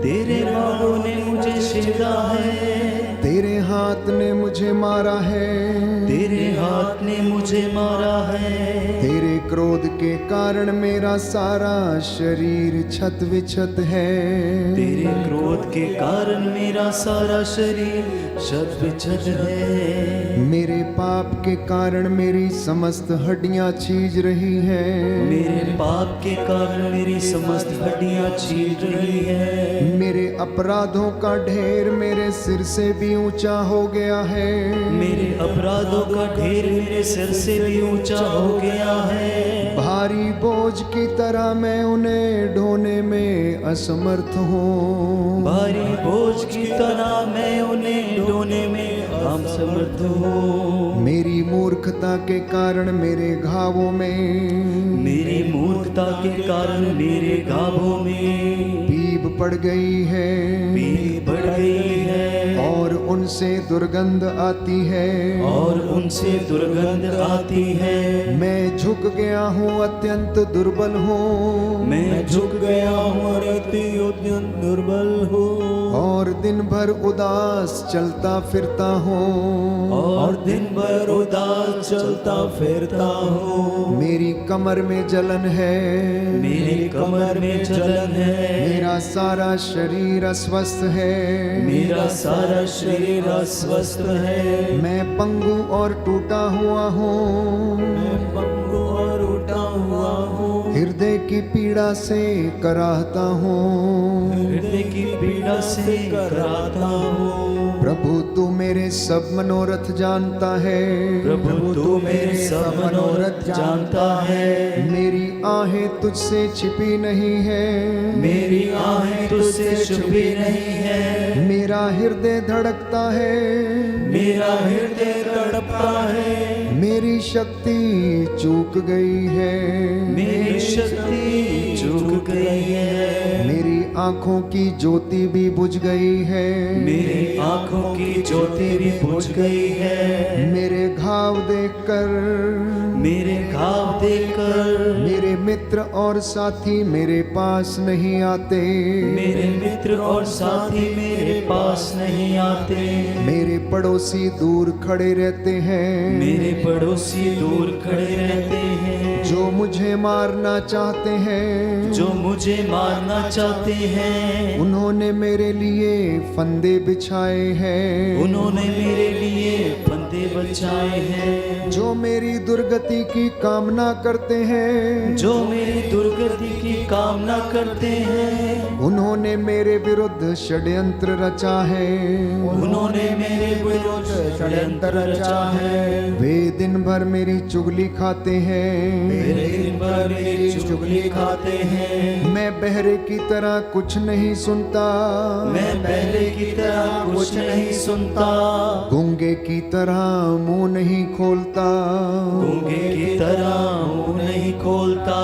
तेरे बाणों ने मुझे छेदा है, तेरे हाथ ने मुझे मारा है, तेरे हाथ ने मुझे मारा है। तेरे क्रोध के कारण मेरा सारा शरीर छत विछत है, तेरे क्रोध के कारण मेरा सारा शरीर छत विछत है। मेरे पाप के कारण मेरी समस्त हड्डियां छीज रही हैं, मेरे पाप के कारण मेरी समस्त हड्डियां छीज रही है। मेरे अपराधों का ढेर मेरे सिर से भी ऊंचा हो गया है, मेरे अपराधों का ढेर मेरे सिर से भी ऊंचा हो गया है। भारी बोझ की तरह मैं उन्हें ढोने में असमर्थ हूँ, भारी बोझ की तरह मैं उन्हें ढोने में असमर्थ हूँ। मेरी मूर्खता के कारण मेरे घावों में, मेरी मूर्खता के कारण मेरे घावों में पीप पड़ गई है, पीप पड़ गई है, और उनसे दुर्गंध आती है, और उनसे दुर्गंध आती है। मैं झुक गया हूँ, अत्यंत दुर्बल हूँ, मैं झुक गया हूँ और अत्यंत दुर्बल हूँ, और दिन भर उदास चलता फिरता हूँ, और दिन भर उदास चलता फिरता हूँ। मेरी कमर में जलन है, मेरी कमर में जलन है, मेरा सारा शरीर अस्वस्थ है, मेरा सारा शरीर अस्वस्थ है। मैं पंगु और टूटा हुआ हूँ, मैं पंगु और उठा हुआ हूँ, हृदय की पीड़ा से कराहता हूँ, हृदय की पीड़ा से कराता हूँ। प्रभु तू मेरे सब मनोरथ जानता है, प्रभु तू मेरे सब मनोरथ जानता है। मेरी आहें तुझसे छिपी नहीं है, मेरी आहें तुझसे छुपी नहीं है। मेरा हृदय धड़कता है, मेरा हृदय तड़पता है, मेरी शक्ति चूक गई है, मेरी शक्ति चूक गई है, मेरी आंखों की ज्योति भी बुझ गई है, मेरी आंखों की ज्योति भी बुझ गई है। मेरे घाव देखकर, मेरे घाव देखकर मेरे मित्र और साथी मेरे पास नहीं आते, मेरे मित्र और साथी मेरे पास नहीं आते, मेरे पड़ोसी दूर खड़े रहते हैं, मेरे पड़ोसी दूर खड़े रहते हैं, जो मुझे मारना चाहते हैं, जो मुझे मारना चाहते हैं। उन्होंने मेरे लिए फंदे बिछाए हैं, उन्होंने मेरे लिए फंदे बचाए हैं। जो मेरी दुर्गति की कामना करते हैं, जो मेरी दुर्गति की कामना करते हैं। उन्होंने मेरे विरुद्ध षड्यंत्र रचा है, उन्होंने मेरे विरुद्ध षड्यंत्र रचा है। वे दिन भर मेरी चुगली खाते हैं, मेरे दिन भर मेरी चुगली खाते हैं। मैं बहरे की तरह कुछ नहीं सुनता, मैं पहले की तरह कुछ नहीं सुनता, गूंगे की तरह मुंह नहीं खोलता, गूंगे की तरह मुंह नहीं खोलता।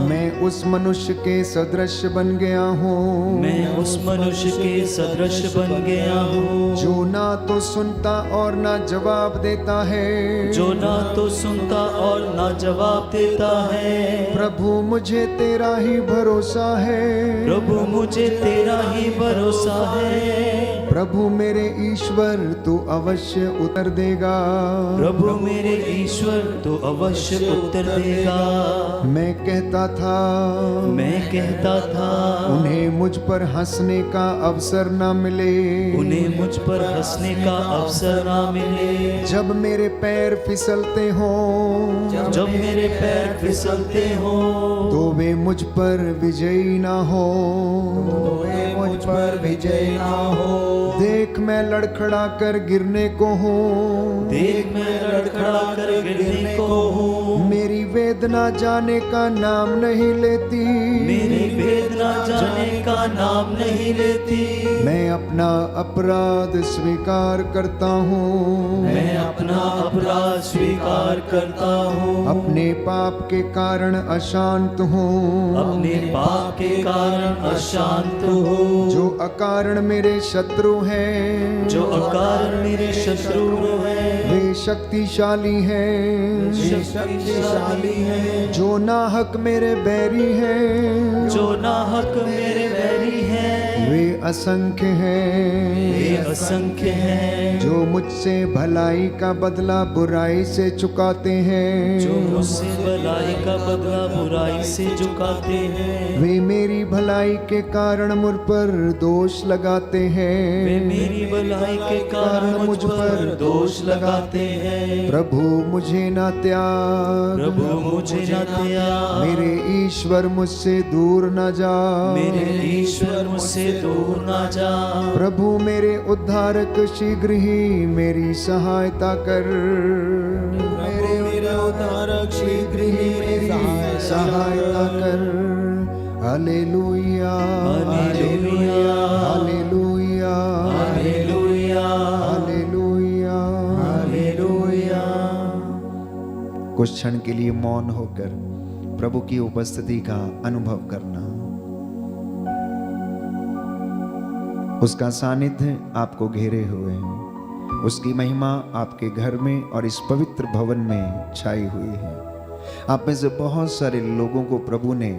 मैं उस मनुष्य के सदृश बन गया हूँ, मैं उस मनुष्य के सदृश बन गया हूँ, जो ना तो सुनता और ना जवाब देता है, जो ना तो सुनता और ना जवाब देता है। प्रभु मुझे तेरा ही भरोसा है, प्रभु मुझे तेरा ही भरोसा है। प्रभु मेरे ईश्वर तू अवश्य उत्तर देगा, प्रभु मेरे ईश्वर तो अवश्य उत्तर देगा। मैं कहता था उन्हें मुझ पर हंसने का अवसर ना मिले, उन्हें मुझ पर हंसने का अवसर ना मिले। जब मेरे पैर फिसलते हो, जब मेरे पैर फिसलते हो, तो वे मुझ पर विजयी ना हो, मुझ पर विजय ना हो। देख मैं लड़खड़ा कर गिरने को हूँ, देख मैं लड़खड़ा कर गिरने को हूँ। मेरी वेदना जाने का नाम नहीं लेती, मेरी वेदना जाने का नाम नहीं लेती। मैं अपना अपराध स्वीकार करता हूँ, मैं अपना अपराध स्वीकार करता हूँ। अपने पाप के कारण अशांत हूँ, अपने पाप के कारण अशांत हूँ। जो अकारण मेरे शत्रु हैं, जो अकारण मेरे शत्रु हैं, वे शक्तिशाली हैं, शक्तिशाली हैं। जो नाहक मेरे बैरी हैं, जो नाहक मेरे बैरी हैं, वे असंख्य हैं, वे असंख्य हैं। जो मुझसे भलाई का बदला बुराई से चुकाते हैं, जो मुझसे भलाई का बदला बुराई से चुकाते हैं। वे मेरी भलाई के कारण मुझ पर दोष लगाते हैं, वे मेरी भलाई के कारण मुझ पर दोष लगाते हैं। प्रभु मुझे ना त्याग, प्रभु मुझे न त्याग, मेरे ईश्वर मुझसे दूर न जा, मेरे ईश्वर मुझसे दूर न जा। प्रभु मेरे उद्धारक शीघ्र ही मेरी सहायता कर, मेरे उद्धारक शीघ्र ही मेरी सहायता कर। Hallelujah, hallelujah, hallelujah, hallelujah, hallelujah, hallelujah. कुछ क्षण के लिए मौन होकर प्रभु की उपस्थिति का अनुभव करना। उसका सानिध्य आपको घेरे हुए है, उसकी महिमा आपके घर में और इस पवित्र भवन में छाई हुई है। आप में से बहुत सारे लोगों को प्रभु ने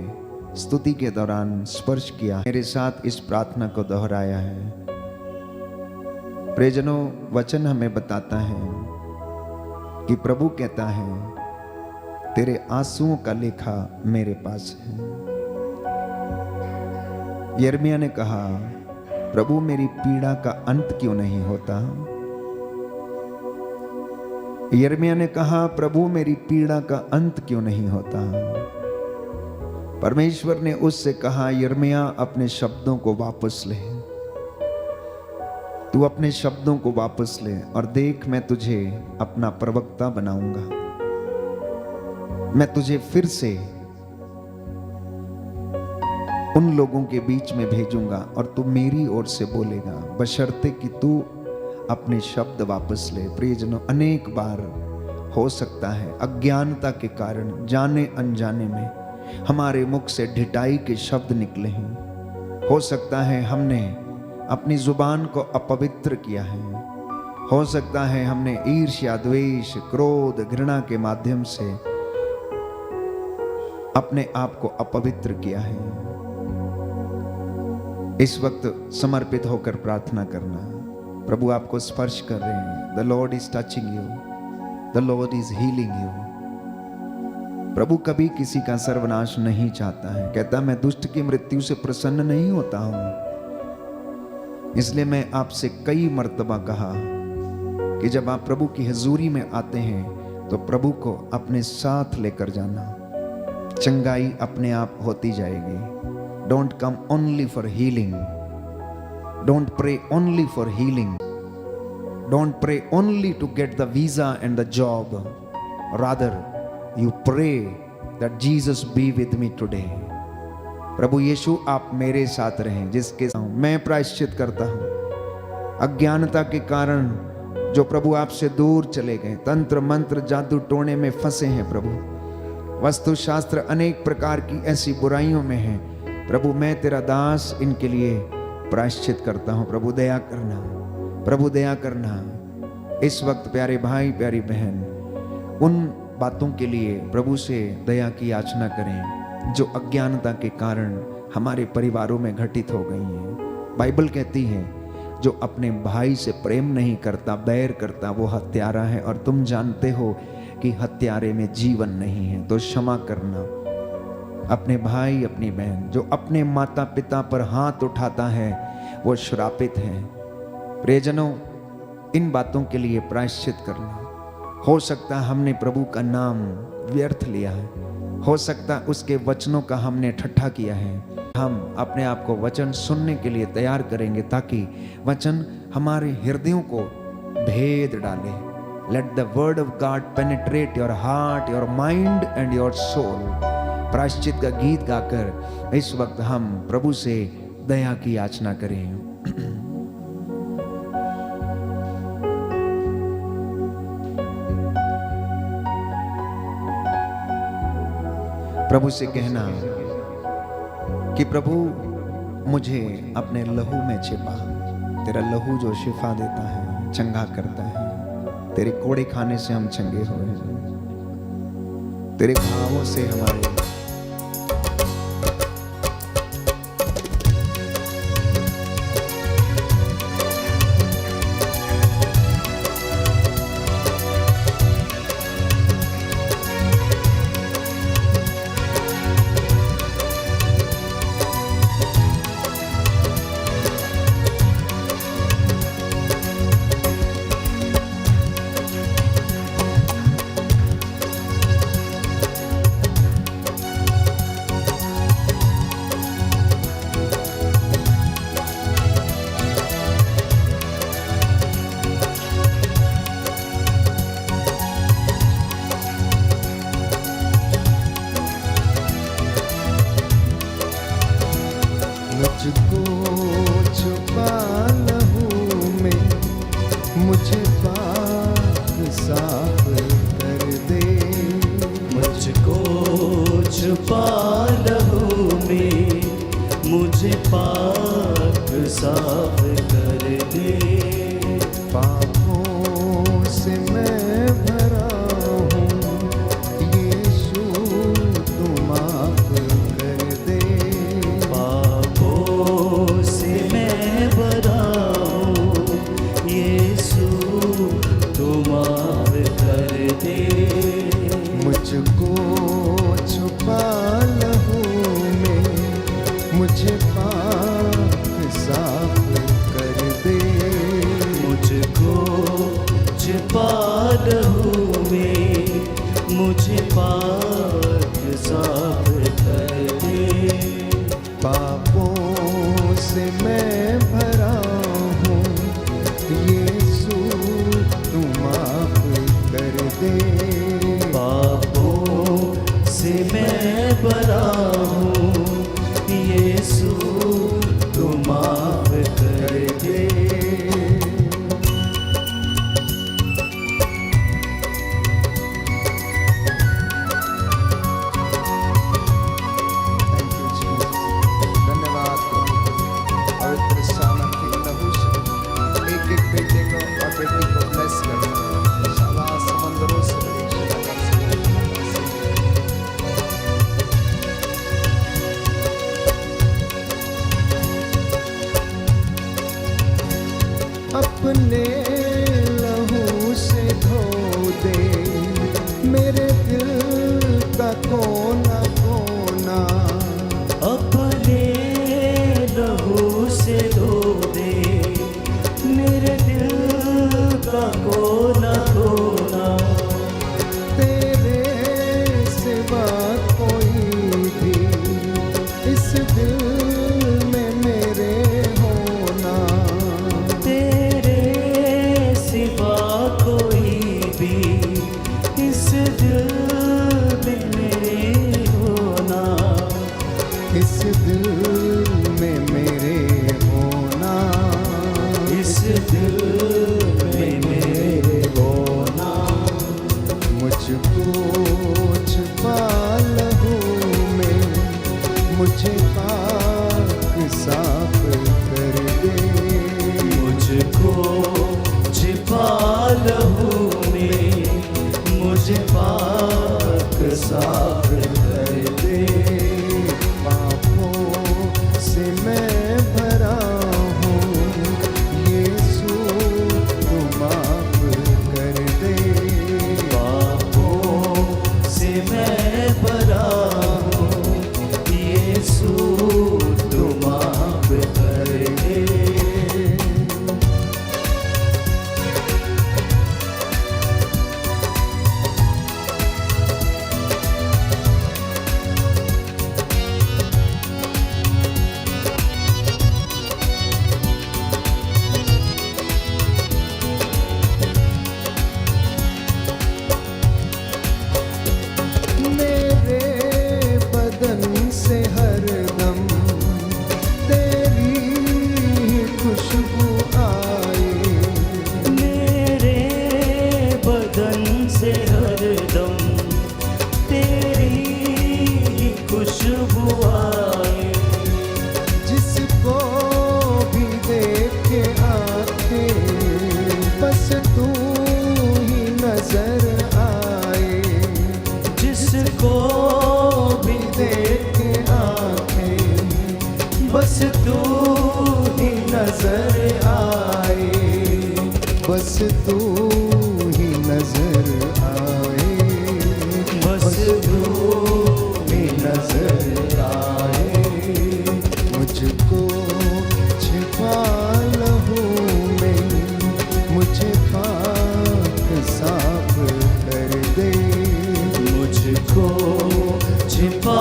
स्तुति के दौरान स्पर्श किया। मेरे साथ इस प्रार्थना को दोहराया है। प्रियजनों, वचन हमें बताता है कि प्रभु कहता है, तेरे आंसुओं का लेखा मेरे पास है। यिर्मयाह ने कहा, प्रभु मेरी पीड़ा का अंत क्यों नहीं होता। यिर्मयाह ने कहा, प्रभु मेरी पीड़ा का अंत क्यों नहीं होता। परमेश्वर ने उससे कहा, यिर्मयाह अपने शब्दों को वापस ले, तू अपने शब्दों को वापस ले और देख मैं तुझे अपना प्रवक्ता बनाऊंगा। मैं तुझे फिर से उन लोगों के बीच में भेजूंगा और तू मेरी ओर से बोलेगा, बशर्ते कि तू अपने शब्द वापस ले। प्रियजनों, अनेक बार हो सकता है अज्ञानता के कारण जाने अनजाने में हमारे मुख से ढिठाई के शब्द निकले हैं। हो सकता है हमने अपनी जुबान को अपवित्र किया है। हो सकता है हमने ईर्ष्या, द्वेष, क्रोध, घृणा के माध्यम से अपने आप को अपवित्र किया है। इस वक्त समर्पित होकर प्रार्थना करना। प्रभु आपको स्पर्श कर रहे हैं। The Lord is touching you, the Lord is healing you. प्रभु कभी किसी का सर्वनाश नहीं चाहता है। कहता, मैं दुष्ट की मृत्यु से प्रसन्न नहीं होता हूं। इसलिए मैं आपसे कई मर्तबा कहा कि जब आप प्रभु की हजूरी में आते हैं तो प्रभु को अपने साथ लेकर जाना। चंगाई अपने आप होती जाएगी। Don't come only for healing, don't pray only for healing, don't pray only to get the visa and the job, rather you pray that Jesus be with me today. प्रभु यीशु आप मेरे साथ रहें, जिसके मैं प्रायश्चित करता हूं। अज्ञानता के कारण जो प्रभु आपसे दूर चले गए, तंत्र मंत्र जादू टोने में फंसे हैं प्रभु, वस्तुशास्त्र अनेक प्रकार की ऐसी बुराइयों में हैं प्रभु, मैं तेरा दास इनके लिए प्रायश्चित करता हूं। प्रभु दया करना, प्रभु दया करना। इस वक्त प्यारे भाई प्यारी बहन उन बातों के लिए प्रभु से दया की याचना करें जो अज्ञानता के कारण हमारे परिवारों में घटित हो गई हैं। बाइबल कहती है जो अपने भाई से प्रेम नहीं करता, बैर करता, वो हत्यारा है। और तुम जानते हो कि हत्यारे में जीवन नहीं है। तो क्षमा करना। अपने भाई अपनी बहन जो अपने माता पिता पर हाथ उठाता है वो श्रापित है। प्रियजनों, इन बातों के लिए प्रायश्चित करना। हो सकता है हमने प्रभु का नाम व्यर्थ लिया है, हो सकता है उसके वचनों का हमने ठट्ठा किया है। हम अपने आप को वचन सुनने के लिए तैयार करेंगे ताकि वचन हमारे हृदयों को भेद डाले। Let the word of God penetrate your heart, your mind and your soul. प्रायश्चित का गीत गाकर इस वक्त हम प्रभु से दया की याचना करें। प्रभु से कहना कि प्रभु मुझे अपने लहू में छिपा। तेरा लहू जो शिफा देता है, चंगा करता है। तेरे कोड़े खाने से हम चंगे हुए हैं, तेरे घावों से हमारे मुझको छुपा लहू में, मुझे पाक साफ कर दे। मुझको छुपा लहू में, मुझे पाक साफ कर दे। पापों से मैं भरा हूँ, यीशु तू माफ कर दे। पापों से मैं भरा हूँ, यीशु तू माफ कर दे। मुझको छुपा लहू में, मुझे पाक साफ कर दे। मुझको छुपा लहू में, मुझे पाक साफ कर दे। पापों से मैं भरा हूँ, यीशु तू माफ कर दे। पापों से मैं भरा हूँ, यीशु तू माफ कर दे। Thank you, Jesus. धन्यवाद प्रभु। पवित्र सामर्थ के लहू से एक-एक बेटे को और बेटी को ब्लेस करना। शाला समंदरों से बड़ी अपने लहू से धो दे मेरे दिल का कोना कोना। अपने लहू से धो दे मेरे दिल का कोना कोना। तेरे सिवा कोई भी इस दिल में मेरे होना। तेरे सिवा कोई भी इस दिल में मेरे होना। इस दिल में मेरे होना। इस दिल में मेरे बस तू ही नजर आए, बस तू ही नजर आए। मुझको छिपा लहू में, मुझे पाक साफ कर दे। मुझको छिपा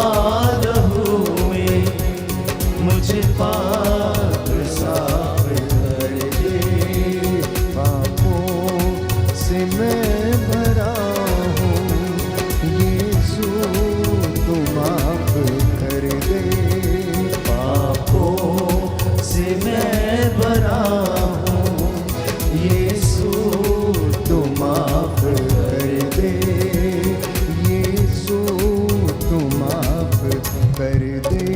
लहू में, मुझे पाक साफ कर दे। पापों से मैं भरा हूँ, यीशु तू माफ कर दे। पापों से मैं भरा हूँ, यीशु तू माफ कर दे, यीशु तू माफ कर दे।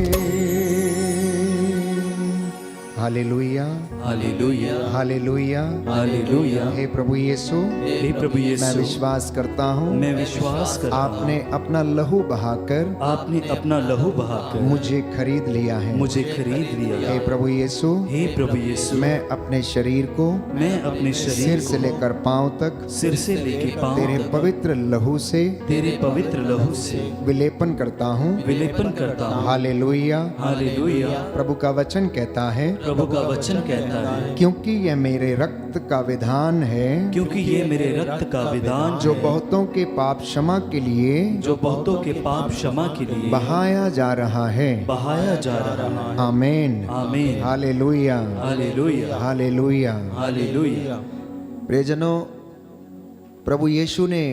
Hallelujah, hallelujah, hallelujah, hallelujah. हे प्रभु यीशु, हे प्रभु मैं यीशु, विश्वास करता हूँ मैं विश्वास करता हूँ आपने अपना लहू बहाकर आपने अपना लहू बहाकर मुझे खरीद लिया है। मुझे खरीद लिया। हे प्रभु यीशु, हे प्रभु यीशु, मैं अपने शरीर को मैं अपने सिर शरीर से को लेकर पांव तक सिर से लेके पांव तेरे तक पवित्र लहू से तेरे पवित्र लहू से विलेपन करता हूँ। विलेपन करता हूँ। हालेलुया। हालेलुया। प्रभु का वचन कहता है, प्रभु का वचन कहता है, क्योंकि यह मेरे रक्त का विधान है, क्योंकि ये मेरे रक्त का विधान जो है, बहुतों के पाप क्षमा के लिए जो बहुतों के पाप क्षमा के लिए बहाया जा रहा है। बहाया जा रहा है। आमीन, आमीन। Hallelujah, hallelujah, hallelujah. हालेलुया। प्रियजनों, प्रभु यीशु ने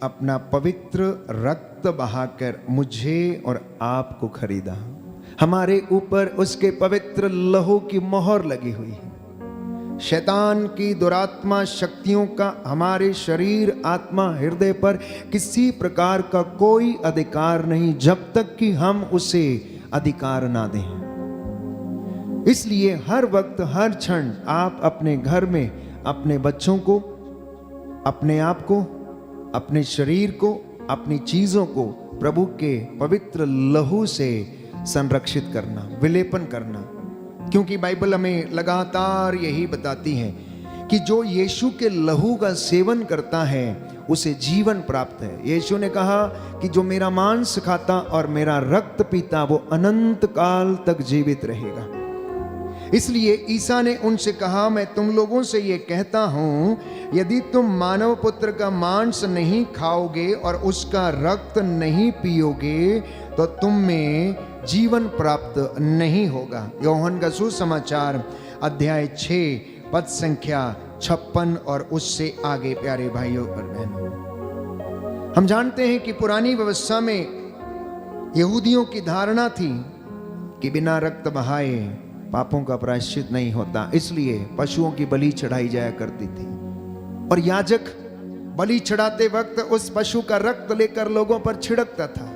अपना पवित्र रक्त बहाकर मुझे और आपको खरीदा। हमारे ऊपर उसके पवित्र लहू की मोहर लगी हुई है। शैतान की दुरात्मा शक्तियों का हमारे शरीर, आत्मा, हृदय पर किसी प्रकार का कोई अधिकार नहीं, जब तक कि हम उसे अधिकार ना दें। इसलिए हर वक्त, हर क्षण आप अपने घर में अपने बच्चों को, अपने आप को, अपने शरीर को, अपनी चीजों को प्रभु के पवित्र लहू से संरक्षित करना, विलेपन करना। क्योंकि बाइबल हमें लगातार यही बताती है कि जो यीशु के लहू का सेवन करता है उसे जीवन प्राप्त है। यीशु ने कहा कि जो मेरा मांस खाता और मेरा रक्त पीता वो अनंत काल तक जीवित रहेगा। इसलिए ईसा ने उनसे कहा, मैं तुम लोगों से ये कहता हूं, यदि तुम मानव पुत्र का मांस नहीं खाओगे और उसका रक्त नहीं पियोगे तो तुम में जीवन प्राप्त नहीं होगा। यूहन्ना का सुसमाचार अध्याय 6 पद संख्या 56 और उससे आगे। प्यारे भाइयों और बहनों, हम जानते हैं कि पुरानी व्यवस्था में यहूदियों की धारणा थी कि बिना रक्त बहाए पापों का प्रायश्चित नहीं होता, इसलिए पशुओं की बलि चढ़ाई जाया करती थी और याजक बलि चढ़ाते वक्त उस पशु का रक्त लेकर लोगों पर छिड़कता था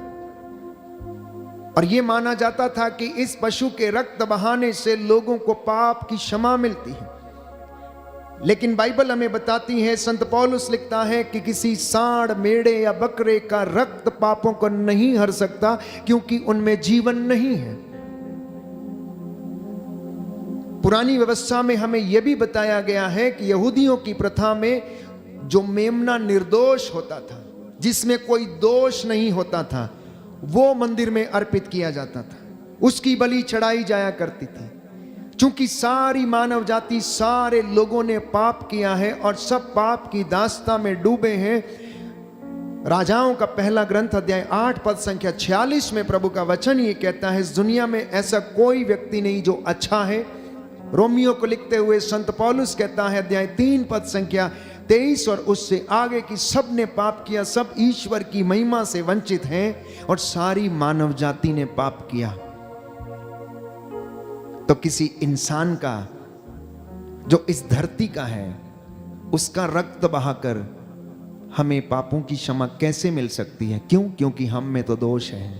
और यह माना जाता था कि इस पशु के रक्त बहाने से लोगों को पाप की क्षमा मिलती है। लेकिन बाइबल हमें बताती है, संत पौलुस लिखता है कि किसी सांड, मेढ़े या बकरे का रक्त पापों को नहीं हर सकता, क्योंकि उनमें जीवन नहीं है। पुरानी व्यवस्था में हमें यह भी बताया गया है कि यहूदियों की प्रथा में जो मेमना निर्दोष होता था, जिसमें कोई दोष नहीं होता था, वो मंदिर में अर्पित किया जाता था, उसकी बलि चढ़ाई जाया करती थी। चूंकि सारी मानव जाति, सारे लोगों ने पाप किया है और सब पाप की दास्ता में डूबे हैं। राजाओं का पहला ग्रंथ अध्याय 8 पद संख्या 46 में प्रभु का वचन ये कहता है, इस दुनिया में ऐसा कोई व्यक्ति नहीं जो अच्छा है। रोमियो को लिखते हुए संत पौलुस कहता है अध्याय 3 पद संख्या 23 और उससे आगे कि सब ने पाप किया, सब ईश्वर की महिमा से वंचित हैं और सारी मानव जाति ने पाप किया। तो किसी इंसान का जो इस धरती का है, उसका रक्त बहाकर हमें पापों की क्षमा कैसे मिल सकती है? क्यों? क्योंकि हम में तो दोष है।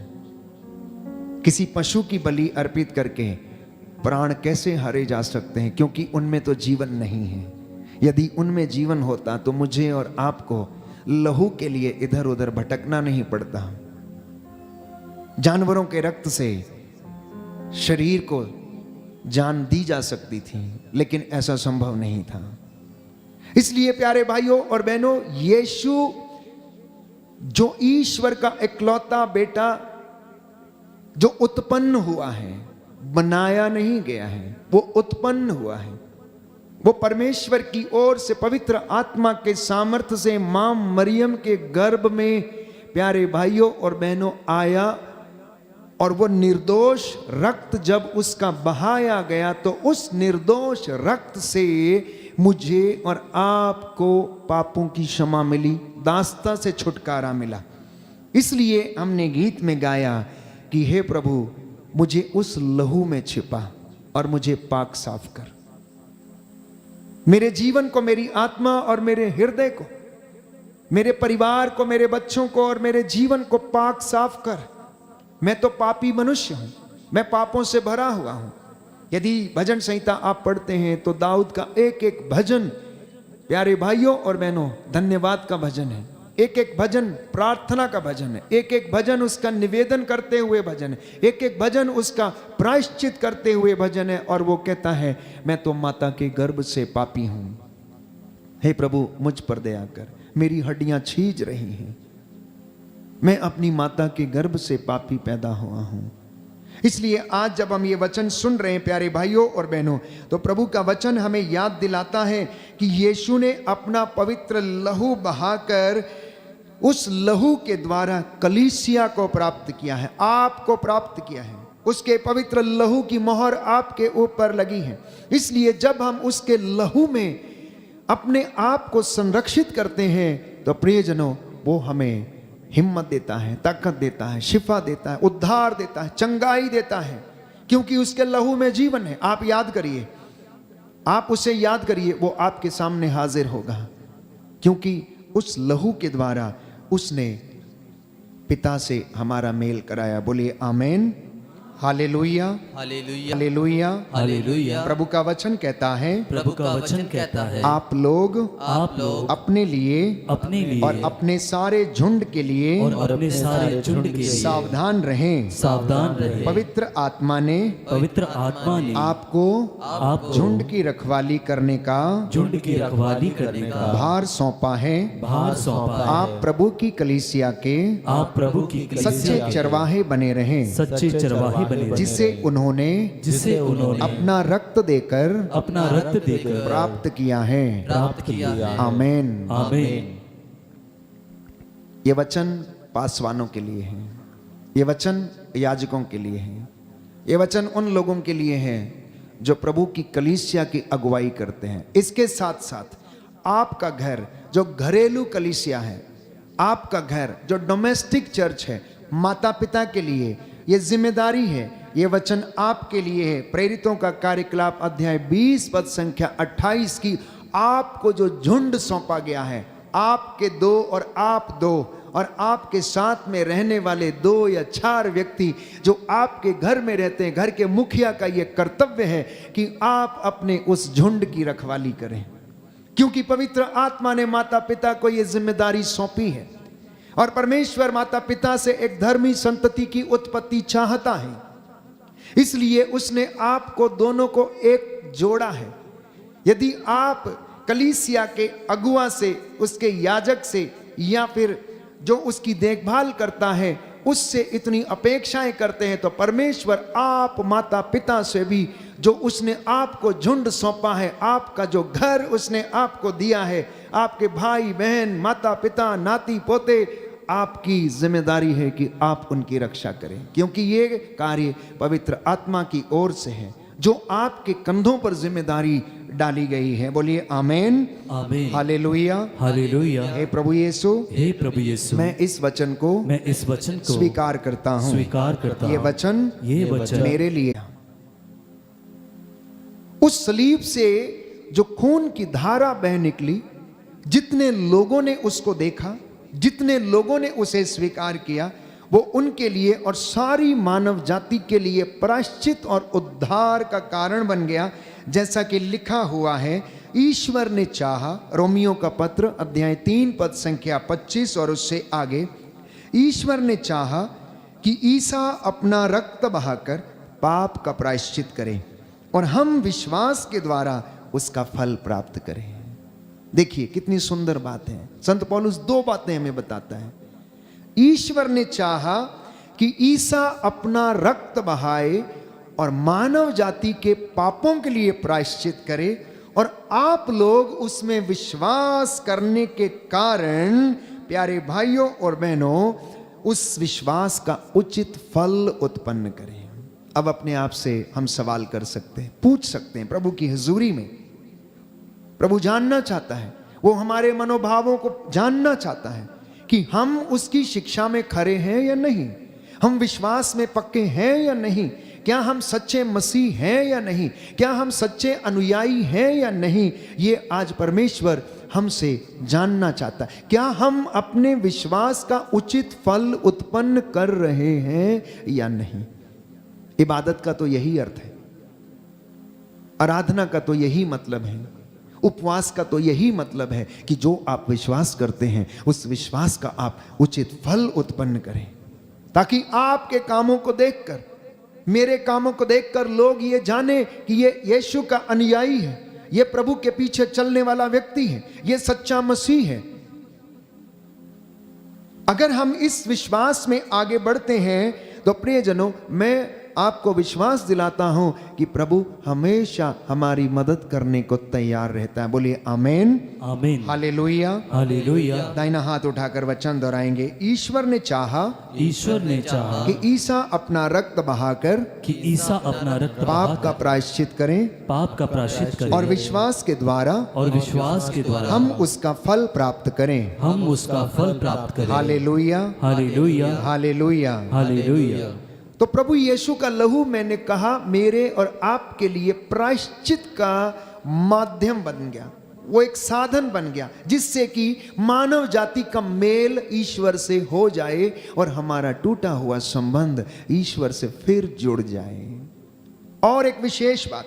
किसी पशु की बलि अर्पित करके प्राण कैसे हारे जा सकते हैं? क्योंकि उनमें तो जीवन नहीं है। यदि उनमें जीवन होता तो मुझे और आपको लहू के लिए इधर उधर भटकना नहीं पड़ता। जानवरों के रक्त से शरीर को जान दी जा सकती थी, लेकिन ऐसा संभव नहीं था। इसलिए प्यारे भाइयों और बहनों, यीशु जो ईश्वर का इकलौता बेटा जो उत्पन्न हुआ है, बनाया नहीं गया है, वो उत्पन्न हुआ है, वो परमेश्वर की ओर से पवित्र आत्मा के सामर्थ्य से मां मरियम के गर्भ में प्यारे भाइयों और बहनों आया, और वो निर्दोष रक्त जब उसका बहाया गया तो उस निर्दोष रक्त से मुझे और आपको पापों की क्षमा मिली, दास्ता से छुटकारा मिला। इसलिए हमने गीत में गाया कि हे प्रभु मुझे उस लहू में छिपा और मुझे पाक साफ कर, मेरे जीवन को, मेरी आत्मा और मेरे हृदय को, मेरे परिवार को, मेरे बच्चों को और मेरे जीवन को पाक साफ कर। मैं तो पापी मनुष्य हूं, मैं पापों से भरा हुआ हूं। यदि भजन संहिता आप पढ़ते हैं तो दाऊद का एक एक भजन प्यारे भाइयों और बहनों धन्यवाद का भजन है, एक एक भजन प्रार्थना का भजन है, एक एक भजन उसका निवेदन करते हुए भजन है, एक एक भजन उसका प्रायश्चित करते हुए भजन है। और वो कहता है मैं तो माता के गर्भ से पापी हूं, हे प्रभु मुझ पर दया कर, मेरी हड्डियां छीज रही हैं, मैं अपनी माता के गर्भ से पापी पैदा हुआ हूं। इसलिए आज जब हम ये वचन सुन रहे हैं प्यारे भाइयों और बहनों, तो प्रभु का वचन हमें याद दिलाता है कि यीशु ने अपना पवित्र लहू बहाकर उस लहू के द्वारा कलीसिया को प्राप्त किया है, आपको प्राप्त किया है। उसके पवित्र लहू की मोहर आपके ऊपर लगी है। इसलिए जब हम उसके लहू में अपने आप को संरक्षित करते हैं तो प्रियजनों वो हमें हिम्मत देता है, ताकत देता है, शिफा देता है, उद्धार देता है, चंगाई देता है, क्योंकि उसके लहू में जीवन है। आप याद करिए, आप उसे याद करिए, वो आपके सामने हाजिर होगा, क्योंकि उस लहू के द्वारा उसने पिता से हमारा मेल कराया। बोलिए आमीन, हालेलुया, हालेलुया, हालेलुया, हालेलुया। प्रभु का वचन कहता है, प्रभु का वचन कहता है, आप लोग अपने लिए और अपने सारे झुंड के लिए और अपने सारे झुंड के लिए सावधान रहें, सावधान रहें। पवित्र आत्मा ने आपको झुंड की रखवाली करने का भार सौंपा है। आप प्रभु की कलीसिया के सच्चे चरवाहे बने रहें, जिसे उन्होंने अपना रक्त देकर प्राप्त किया है। आमीन। ये वचन पासवानों के लिए है, ये वचन याजकों के लिए है, ये वचन उन लोगों के लिए है जो प्रभु की कलीसिया की अगुवाई करते हैं। इसके साथ साथ आपका घर जो घरेलू कलीसिया है, आपका घर जो डोमेस्टिक चर्च है, माता पिता के लिए ये जिम्मेदारी है। ये वचन आपके लिए है। प्रेरितों का कार्यकलाप अध्याय 20 पद संख्या 28 की आपको जो झुंड सौंपा गया है, आपके दो और आप दो और आपके साथ में रहने वाले 2 या 4 व्यक्ति जो आपके घर में रहते हैं, घर के मुखिया का ये कर्तव्य है कि आप अपने उस झुंड की रखवाली करें, क्योंकि पवित्र आत्मा ने माता पिता को ये जिम्मेदारी सौंपी है। और परमेश्वर माता पिता से एक धर्मी संतति की उत्पत्ति चाहता है, इसलिए उसने आपको दोनों को एक जोड़ा है। यदि आप कलीसिया के अगुआ से, उसके याजक से, या फिर जो उसकी देखभाल करता है उससे इतनी अपेक्षाएं करते हैं, तो परमेश्वर आप माता पिता से भी जो उसने आपको झुंड सौंपा है, आपका जो घर उसने आपको दिया है, आपके भाई बहन, माता पिता, नाती पोते, आपकी जिम्मेदारी है कि आप उनकी रक्षा करें, क्योंकि ये कार्य पवित्र आत्मा की ओर से है जो आपके कंधों पर जिम्मेदारी डाली गई है। बोलिए आमीन, आमीन, हालेलुया, हालेलुया। हे प्रभु यीशु, मैं इस वचन को स्वीकार करता हूँ। ये वचन मेरे लिए। उस सलीब से जो खून की धारा बह निकली, जितने लोगों ने उसको देखा, जितने लोगों ने उसे स्वीकार किया, वो उनके लिए और सारी मानव जाति के लिए प्रायश्चित और उद्धार का कारण बन गया। जैसा कि लिखा हुआ है, ईश्वर ने चाहा, रोमियो का पत्र अध्याय 3 पद संख्या 25 और उससे आगे, ईश्वर ने चाहा कि ईसा अपना रक्त बहाकर पाप का प्रायश्चित करें और हम विश्वास के द्वारा उसका फल प्राप्त करें। देखिए कितनी सुंदर बात है। संत पौलुस दो बातें हमें बताता है। ईश्वर ने चाहा कि ईसा अपना रक्त बहाए और मानव जाति के पापों के लिए प्रायश्चित करे, और आप लोग उसमें विश्वास करने के कारण प्यारे भाइयों और बहनों उस विश्वास का उचित फल उत्पन्न करें। अब अपने आप से हम सवाल कर सकते हैं, पूछ सकते हैं प्रभु की हुजूरी में। प्रभु जानना चाहता है, वो हमारे मनोभावों को जानना चाहता है कि हम उसकी शिक्षा में खरे हैं या नहीं, हम विश्वास में पक्के हैं या नहीं, क्या हम सच्चे मसीह हैं या नहीं, क्या हम सच्चे अनुयायी हैं या नहीं। ये आज परमेश्वर हमसे जानना चाहता है। क्या हम अपने विश्वास का उचित फल उत्पन्न कर रहे हैं या नहीं। इबादत का तो यही अर्थ है, आराधना का तो यही मतलब है, उपवास का तो यही मतलब है कि जो आप विश्वास करते हैं उस विश्वास का आप उचित फल उत्पन्न करें, ताकि आपके कामों को देखकर, मेरे कामों को देखकर लोग ये जाने कि ये यीशु का अनुयायी है, ये प्रभु के पीछे चलने वाला व्यक्ति है, ये सच्चा मसीह है। अगर हम इस विश्वास में आगे बढ़ते हैं तो प्रियजनों, मैं आपको विश्वास दिलाता हूं कि प्रभु हमेशा हमारी मदद करने को तैयार रहता है। बोलिए आमीन, आमीन, हालेलुया, हालेलुया। दाहिना हाथ उठाकर वचन दोहराएंगे। ईश्वर ने चाहा कि ईसा अपना रक्त बहाकर पाप का प्रायश्चित करें, और विश्वास के द्वारा हम उसका फल प्राप्त करें। Hallelujah, hallelujah, hallelujah, hallelujah. तो प्रभु यीशु का लहू, मैंने कहा, मेरे और आपके लिए प्रायश्चित का माध्यम बन गया, वो एक साधन बन गया जिससे कि मानव जाति का मेल ईश्वर से हो जाए और हमारा टूटा हुआ संबंध ईश्वर से फिर जुड़ जाए। और एक विशेष बात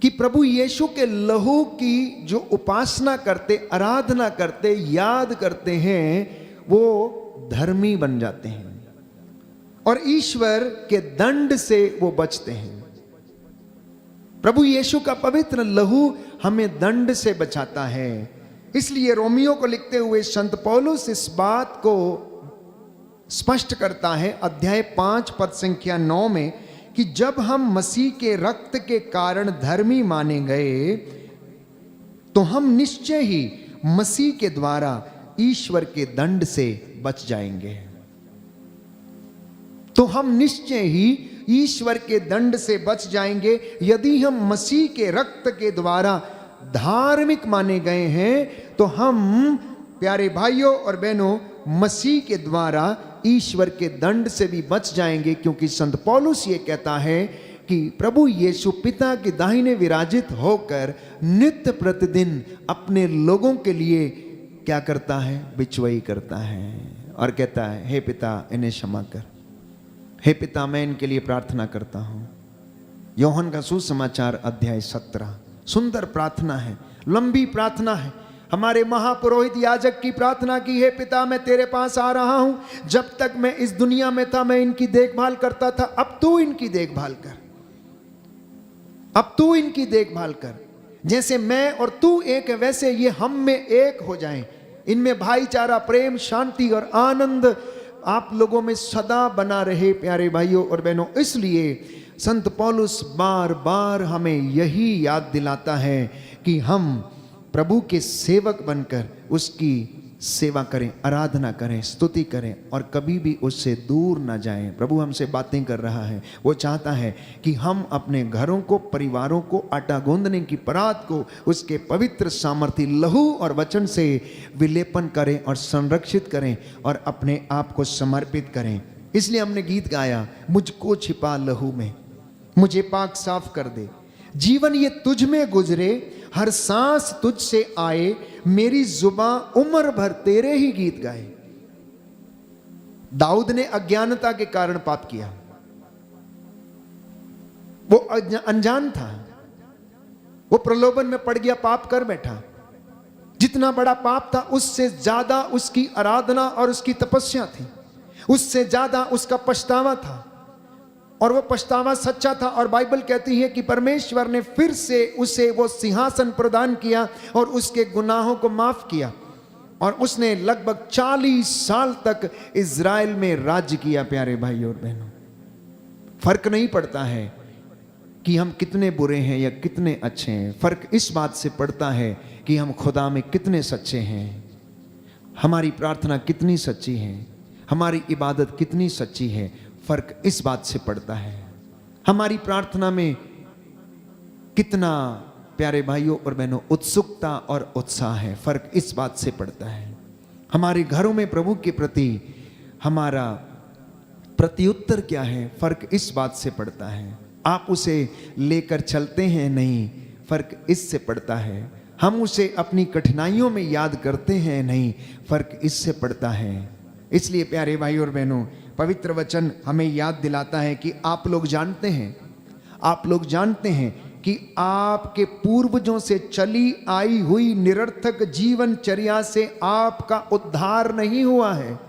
कि प्रभु यीशु के लहू की जो उपासना करते, आराधना करते, याद करते हैं, वो धर्मी बन जाते हैं और ईश्वर के दंड से वो बचते हैं। प्रभु यीशु का पवित्र लहू हमें दंड से बचाता है। इसलिए रोमियो को लिखते हुए संत पौलुस इस बात को स्पष्ट करता है अध्याय 5 पद संख्या 9 में कि जब हम मसीह के रक्त के कारण धर्मी माने गए तो हम निश्चय ही मसीह के द्वारा ईश्वर के दंड से बच जाएंगे। तो हम निश्चय ही ईश्वर के दंड से बच जाएंगे यदि हम मसीह के रक्त के द्वारा धार्मिक माने गए हैं। तो हम प्यारे भाइयों और बहनों मसीह के द्वारा ईश्वर के दंड से भी बच जाएंगे, क्योंकि संत पौलुस ये कहता है कि प्रभु यीशु पिता के दाहिने विराजित होकर नित्य प्रतिदिन अपने लोगों के लिए क्या करता है, बिचवाई करता है और कहता है, हे पिता इन्हें क्षमा कर, हे पिता मैं इनके लिए प्रार्थना करता हूं। योहन का सुसमाचार अध्याय 17, सुंदर प्रार्थना है, लंबी प्रार्थना है। हमारे महापुरोहित याजक की प्रार्थना की, हे पिता मैं तेरे पास आ रहा हूं, जब तक मैं इस दुनिया में था मैं इनकी देखभाल करता था, अब तू इनकी देखभाल कर, अब तू इनकी देखभाल कर। जैसे मैं और तू एक है वैसे ये हम में एक हो जाएं, इनमें भाईचारा, प्रेम, शांति और आनंद आप लोगों में सदा बना रहे प्यारे भाइयों और बहनों। इसलिए संत पौलुस बार बार हमें यही याद दिलाता है कि हम प्रभु के सेवक बनकर उसकी सेवा करें, आराधना करें, स्तुति करें और कभी भी उससे दूर ना जाएं। प्रभु हमसे बातें कर रहा है, वो चाहता है कि हम अपने घरों को, परिवारों को, आटा गूंदने की परात को उसके पवित्र सामर्थी लहू और वचन से विलेपन करें और संरक्षित करें और अपने आप को समर्पित करें। इसलिए हमने गीत गाया, मुझको छिपा लहू में, मुझे पाक साफ कर दे, जीवन ये तुझ में गुजरे, हर सांस तुझ से आए, मेरी जुबां उम्र भर तेरे ही गीत गाए। दाऊद ने अज्ञानता के कारण पाप किया, वो अनजान था, वो प्रलोभन में पड़ गया, पाप कर बैठा। जितना बड़ा पाप था उससे ज्यादा उसकी आराधना और उसकी तपस्या थी, उससे ज्यादा उसका पछतावा था। और वो पछतावा सच्चा था। और बाइबल कहती है कि परमेश्वर ने फिर से उसे वो सिंहासन प्रदान किया और उसके गुनाहों को माफ किया, और उसने लगभग 40 साल तक इज़राइल में राज्य किया। प्यारे भाई और बहनों, फर्क नहीं पड़ता है कि हम कितने बुरे हैं या कितने अच्छे हैं, फर्क इस बात से पड़ता है कि हम खुदा में कितने सच्चे हैं, हमारी प्रार्थना कितनी सच्ची है, हमारी इबादत कितनी सच्ची है। फर्क इस बात से पड़ता है, हमारी प्रार्थना में कितना, प्यारे भाइयों और बहनों, उत्सुकता और उत्साह है। फर्क इस बात से पड़ता है, हमारे घरों में प्रभु के प्रति हमारा प्रत्युत्तर क्या है। फर्क इस बात से पड़ता है, आप उसे लेकर चलते हैं नहीं, फर्क इससे पड़ता है। हम उसे अपनी कठिनाइयों में याद करते हैं नहीं, फर्क इससे पड़ता है। इसलिए प्यारे भाई और बहनों, पवित्र वचन हमें याद दिलाता है कि आप लोग जानते हैं कि आपके पूर्वजों से चली आई हुई निरर्थक जीवनचर्या से आपका उद्धार नहीं हुआ है।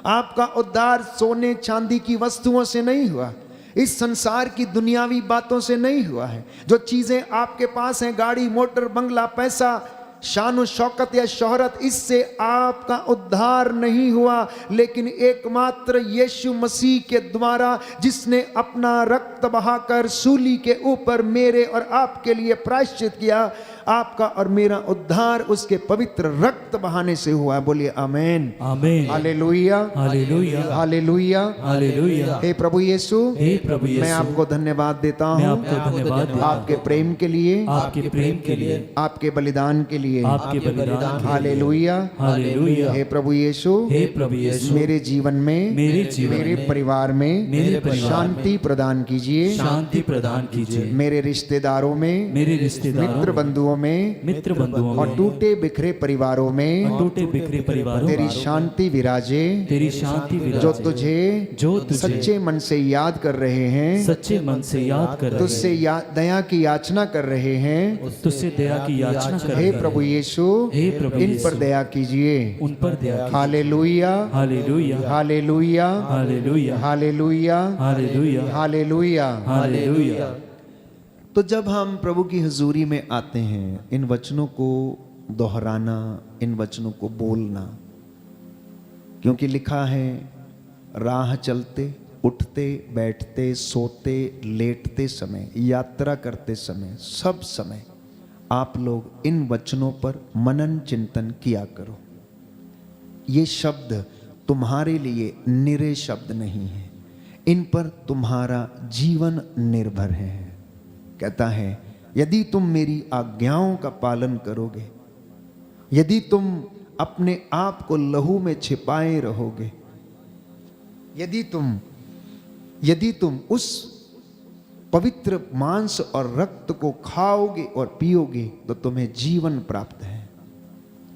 आपका उद्धार सोने चांदी की वस्तुओं से नहीं हुआ, इस संसार की दुनियावी बातों से नहीं हुआ है। जो चीजें आपके पास हैं, गाड़ी, मोटर, बंगला, पैसा, शान शौकत या शोहरत, इससे आपका उद्धार नहीं हुआ, लेकिन एकमात्र यीशु मसीह के द्वारा, जिसने अपना रक्त बहाकर सूली के ऊपर मेरे और आपके लिए प्रायश्चित किया, आपका और मेरा उद्धार उसके पवित्र रक्त बहाने से हुआ। बोलिए आमेन, आमेन, हालेलुया, हालेलुया, हालेलुया, हालेलुया। हे प्रभु यीशु, हे प्रभु यीशु, मैं आपको धन्यवाद देता मैं हूँ, आपको धन्यवाद देता हूँ, आपके प्रेम के लिए, आपके प्रेम के लिए, आपके बलिदान के लिए। आपके बलिदान के लिए। Hallelujah, hallelujah. हे प्रभु यीशु, हे प्रभु यीशु, मेरे जीवन में, मेरे परिवार में, मेरे परिवार शांति प्रदान कीजिए, शांति प्रदान कीजिए। मेरे रिश्तेदारों में, मेरे रिश्तेदारों, मित्र बंधुओं में, मित्र बंधुओं और में, टूटे बिखरे परिवारों में टूटे बिखरे परिवारों तेरी में शांति विराजे, तेरी शांति जो विराजे। तुझे सच्चे मन से याद कर रहे हैं, सच्चे मन से याद कर रहे तुझसे दया की याचना कर रहे हैं। तुझसे दया की याचना कर रहे हे हैं। प्रभु यीशु, हे प्रभु इन यीशु, पर दया कीजिए। उन पर दया कीजिए। Hallelujah, hallelujah, hallelujah, hallelujah, hallelujah, hallelujah, hallelujah. Hallelujah. तो जब हम प्रभु की हुजूरी में आते हैं, इन वचनों को दोहराना, इन वचनों को बोलना, क्योंकि लिखा है, राह चलते, उठते, बैठते, सोते, लेटते समय, यात्रा करते समय, सब समय आप लोग इन वचनों पर मनन चिंतन किया करो। ये शब्द तुम्हारे लिए निरे शब्द नहीं है, इन पर तुम्हारा जीवन निर्भर है। कहता है, यदि तुम मेरी आज्ञाओं का पालन करोगे, यदि तुम अपने आप को लहू में छिपाए रहोगे, यदि तुम उस पवित्र मांस और रक्त को खाओगे और पियोगे, तो तुम्हें जीवन प्राप्त है।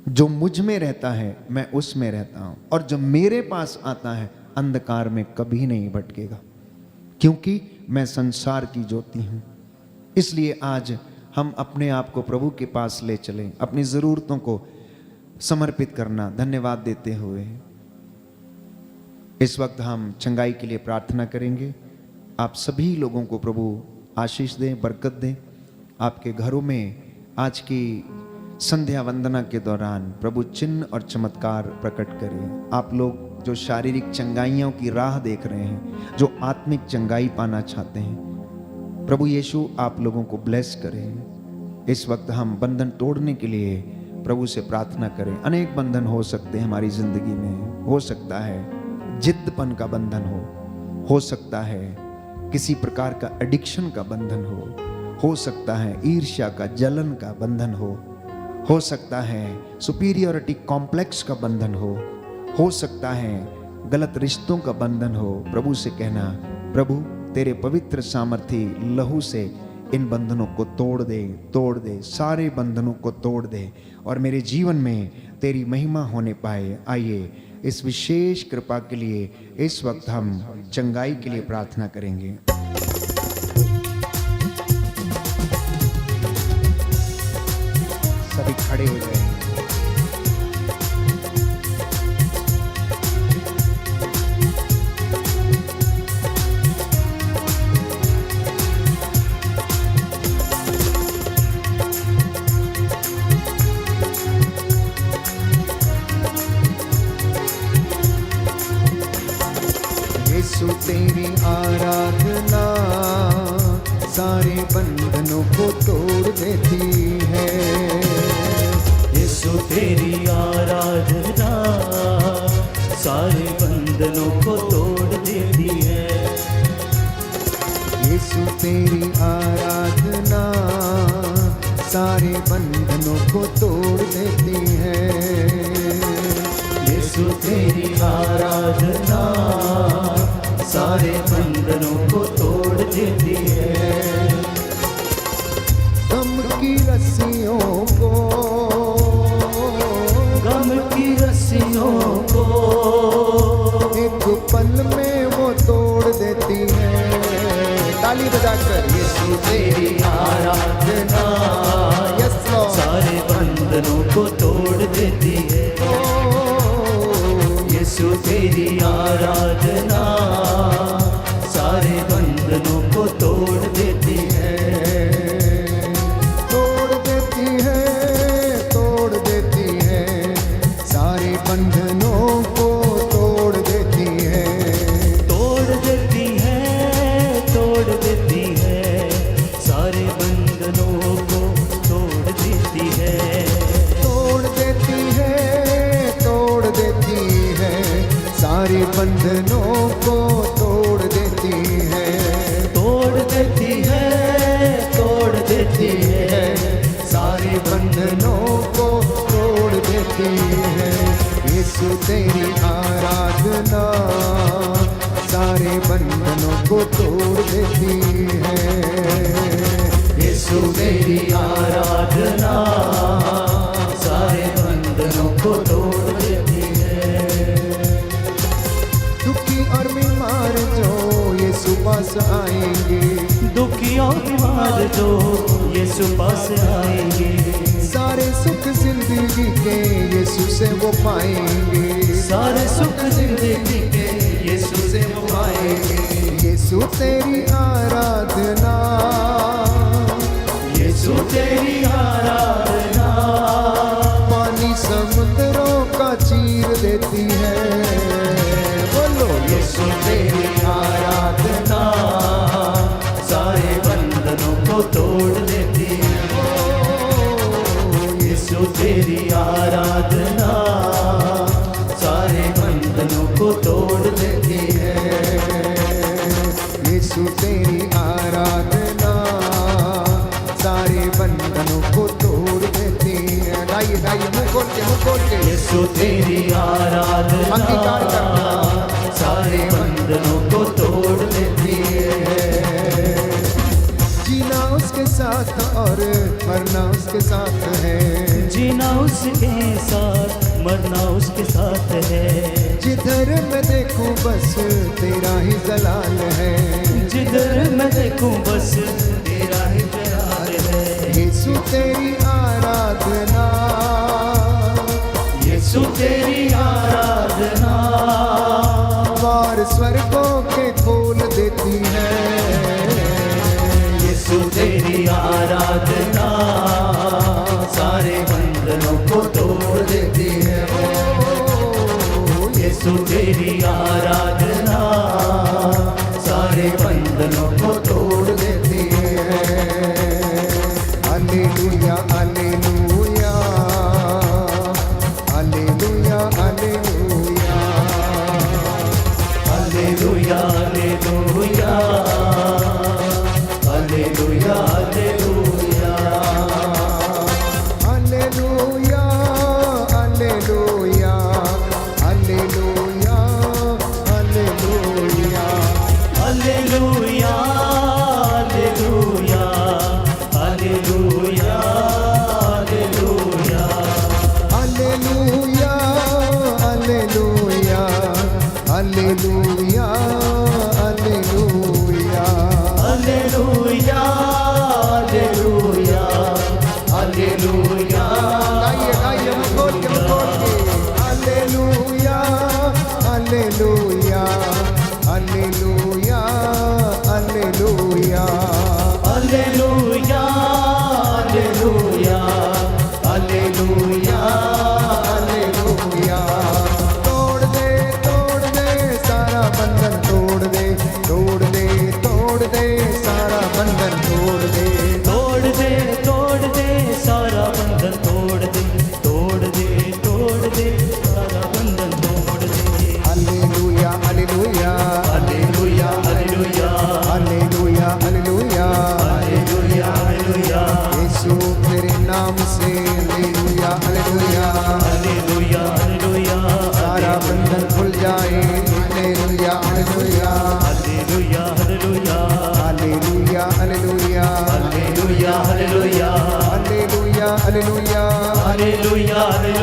जो मुझ में रहता है, मैं उसमें रहता हूं, और जो मेरे पास आता है, अंधकार में कभी नहीं भटकेगा, क्योंकि मैं संसार की ज्योति हूं। इसलिए आज हम अपने आप को प्रभु के पास ले चलें, अपनी ज़रूरतों को समर्पित करना, धन्यवाद देते हुए। इस वक्त हम चंगाई के लिए प्रार्थना करेंगे। आप सभी लोगों को प्रभु आशीष दें, बरकत दें। आपके घरों में आज की संध्या वंदना के दौरान प्रभु चिन्ह और चमत्कार प्रकट करें। आप लोग जो शारीरिक चंगाइयों की राह देख रहे हैं, जो आत्मिक चंगाई पाना चाहते हैं, प्रभु यीशु आप लोगों को ब्लेस करें। इस वक्त हम बंधन तोड़ने के लिए प्रभु से प्रार्थना करें। अनेक बंधन हो सकते हैं हमारी जिंदगी में। हो सकता है जिद्दपन का बंधन हो सकता है किसी प्रकार का एडिक्शन का बंधन हो सकता है ईर्ष्या का, जलन का बंधन हो सकता है सुपीरियरिटी कॉम्प्लेक्स का बंधन हो सकता है गलत रिश्तों का बंधन हो। प्रभु से कहना, प्रभु तेरे पवित्र सामर्थी लहू से इन बंधनों को तोड़ दे, सारे बंधनों को तोड़ दे और मेरे जीवन में तेरी महिमा होने पाए। आइए इस विशेष कृपा के लिए इस वक्त हम चंगाई के लिए प्रार्थना करेंगे। सभी खड़े हो जाएंगे। सारे बंधनों को तोड़ देती है। यीशु तेरी आराधना सारे बंधनों को तोड़ देती है। यीशु तेरी आराधना सारे बंधनों को तोड़ देती है। यीशु तेरी आराधना सारे बंधनों को तोड़ देती है। गम की रस्सियों को, गम की रस्सियों को एक पल में वो तोड़ देती है। ताली बजाकर यीशु तेरी आराधना यस लॉर्ड सारे बंधनों को तोड़ देती है। यीशु तेरी आराधना सारे बंधनों को तोड़ देती है। तोड़ देती है, तोड़ देती है, सारे बंधनों को तोड़ देती है। तोड़ देती है, तोड़ देती है, सारे बंधनों को तोड़ देती है। तोड़ देती है, तोड़ देती है, सारे बंधनों को तोड़ देती है। तोड़ देती है, तोड़ देती है, सारे बंधनों को तोड़ देती है। यीशु तेरी आराधना सारे बंधनों को तोड़ देती है। यीशु तेरी आराधना सारे बंधनों को तोड़ देती है। दुखी और बीमार जो यीशु पास आएंगे, दुखी और बीमार जो यीशु पास आएंगे, सारे सुख जिंदगी के यीशु से वो पाएंगे। सारे सुख जिंदगी के यीशु से वो पाएंगे। यीशु तेरी आराधना, यीशु तेरी आराधना पानी समुद्रों का चीर देती है। बोलो यीशु तेरी आराधना सारे बंधनों को तोड़ देती है। यीशु तेरी आराधना सारे बंधनों को तोड़ देती है। यीशु तेरी आराधना सारे बंधनों को तोड़ देती है। गाइए गाइए, मुंह खोल के, मुंह खोल के। यीशु तेरी आराधना अंगीकार करना। सारे बंधनों को तोड़ देती है। जीना उसके साथ और मरना उसके साथ है। जीना उसके साथ, मरना उसके साथ है। जिधर मैं देखूं बस तेरा ही जलाल है। जिधर मैं देखूं बस तेरा ही प्यार है। यीशु तेरी आराधना, यीशु तेरी आराधना द्वार स्वर्गों के खोल देती है। यीशु तेरी आराधना सारे बंधनों को तोड़ देती है। यीशु तेरी आराधना सारे बंधनों को तोड़ देती है। Hallelujah hallelujah hallelujah hallelujah hallelujah hallelujah hallelujah hallelujah hallelujah hallelujah hallelujah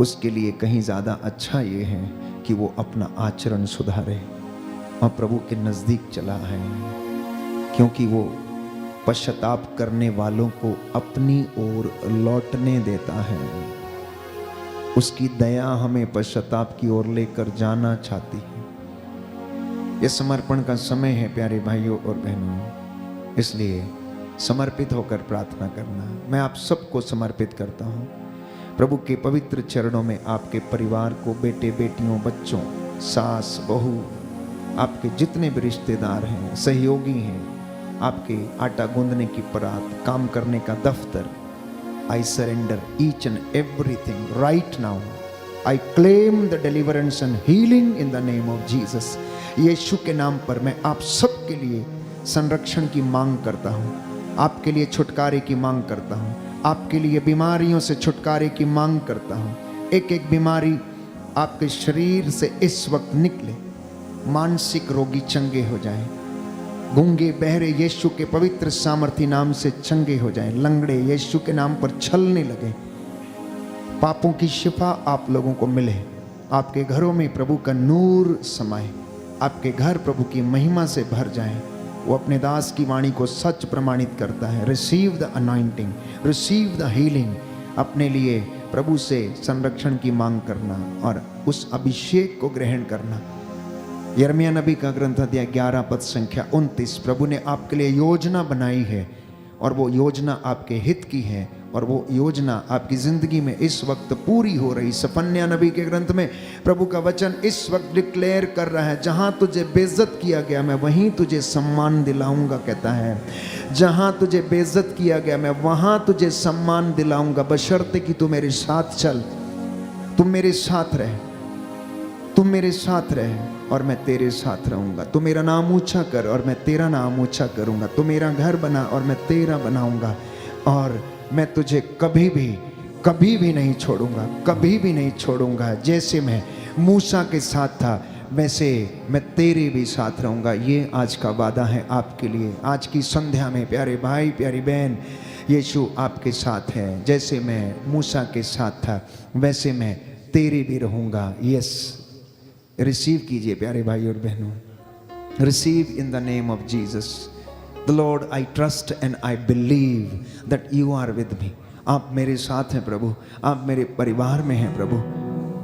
उसके लिए कहीं ज़्यादा अच्छा ये है कि वो अपना आचरण सुधारे और प्रभु के नज़दीक चला है, क्योंकि वो पश्चाताप करने वालों को अपनी ओर लौटने देता है। उसकी दया हमें पश्चाताप की ओर लेकर जाना चाहती है। यह समर्पण का समय है प्यारे भाइयों और बहनों, इसलिए समर्पित होकर प्रार्थना करना। मैं आप सबको समर्पित करता हूँ प्रभु के पवित्र चरणों में। आपके परिवार को, बेटे बेटियों, बच्चों, सास बहू, आपके जितने भी रिश्तेदार हैं, सहयोगी हैं, आपके आटा गूंदने की परात, काम करने का दफ्तर, I surrender each and everything right now. I claim the deliverance and healing in the name of Jesus. यीशु के नाम पर मैं आप सबके लिए संरक्षण की मांग करता हूँ, आपके लिए छुटकारे की मांग करता हूँ, आपके लिए बीमारियों से छुटकारे की मांग करता हूँ। एक एक बीमारी आपके शरीर से इस वक्त निकले, मानसिक रोगी चंगे हो जाएं, गूंगे बहरे यीशु के पवित्र सामर्थी नाम से चंगे हो जाएं, लंगड़े यीशु के नाम पर चलने लगे, पापों की शिफा आप लोगों को मिले, आपके घरों में प्रभु का नूर समाए, आपके घर प्रभु की महिमा से भर जाएं। वो अपने दास की वाणी को सच प्रमाणित करता है। Receive the anointing, receive the healing. अपने लिए प्रभु से संरक्षण की मांग करना और उस अभिषेक को ग्रहण करना। यिर्मयाह नबी का ग्रंथ अध्याय 11 पद संख्या 29। प्रभु ने आपके लिए योजना बनाई है और वो योजना आपके हित की है और वो योजना आपकी जिंदगी में इस वक्त पूरी हो रही। सफन्याह नबी के ग्रंथ में प्रभु का वचन इस वक्त डिक्लेयर कर रहा है, जहां तुझे बेइज्जत किया गया मैं वहीं तुझे सम्मान दिलाऊंगा, कहता है। जहां तुझे बेइज्जत किया गया मैं वहां तुझे सम्मान दिलाऊंगा, बशर्ते कि तू मेरे साथ चल, तुम मेरे साथ रहे, तुम मेरे साथ रहे और मैं तेरे साथ रहूंगा। तू मेरा नाम ऊंचा कर और मैं तेरा नाम ऊंचा करूंगा। तू मेरा घर बना और मैं तेरा बनाऊंगा और मैं तुझे कभी भी नहीं छोड़ूंगा, कभी भी नहीं छोड़ूंगा। जैसे मैं मूसा के साथ था वैसे मैं तेरे भी साथ रहूंगा। ये आज का वादा है आपके लिए। आज की संध्या में प्यारे भाई प्यारी बहन, यीशु आपके साथ है। जैसे मैं मूसा के साथ था वैसे मैं तेरे भी रहूंगा। यस, रिसीव कीजिए प्यारे भाई और बहनों, receive in the name of Jesus. The Lord I trust and I believe that you are with me. आप मेरे साथ हैं प्रभु, आप मेरे परिवार में हैं प्रभु,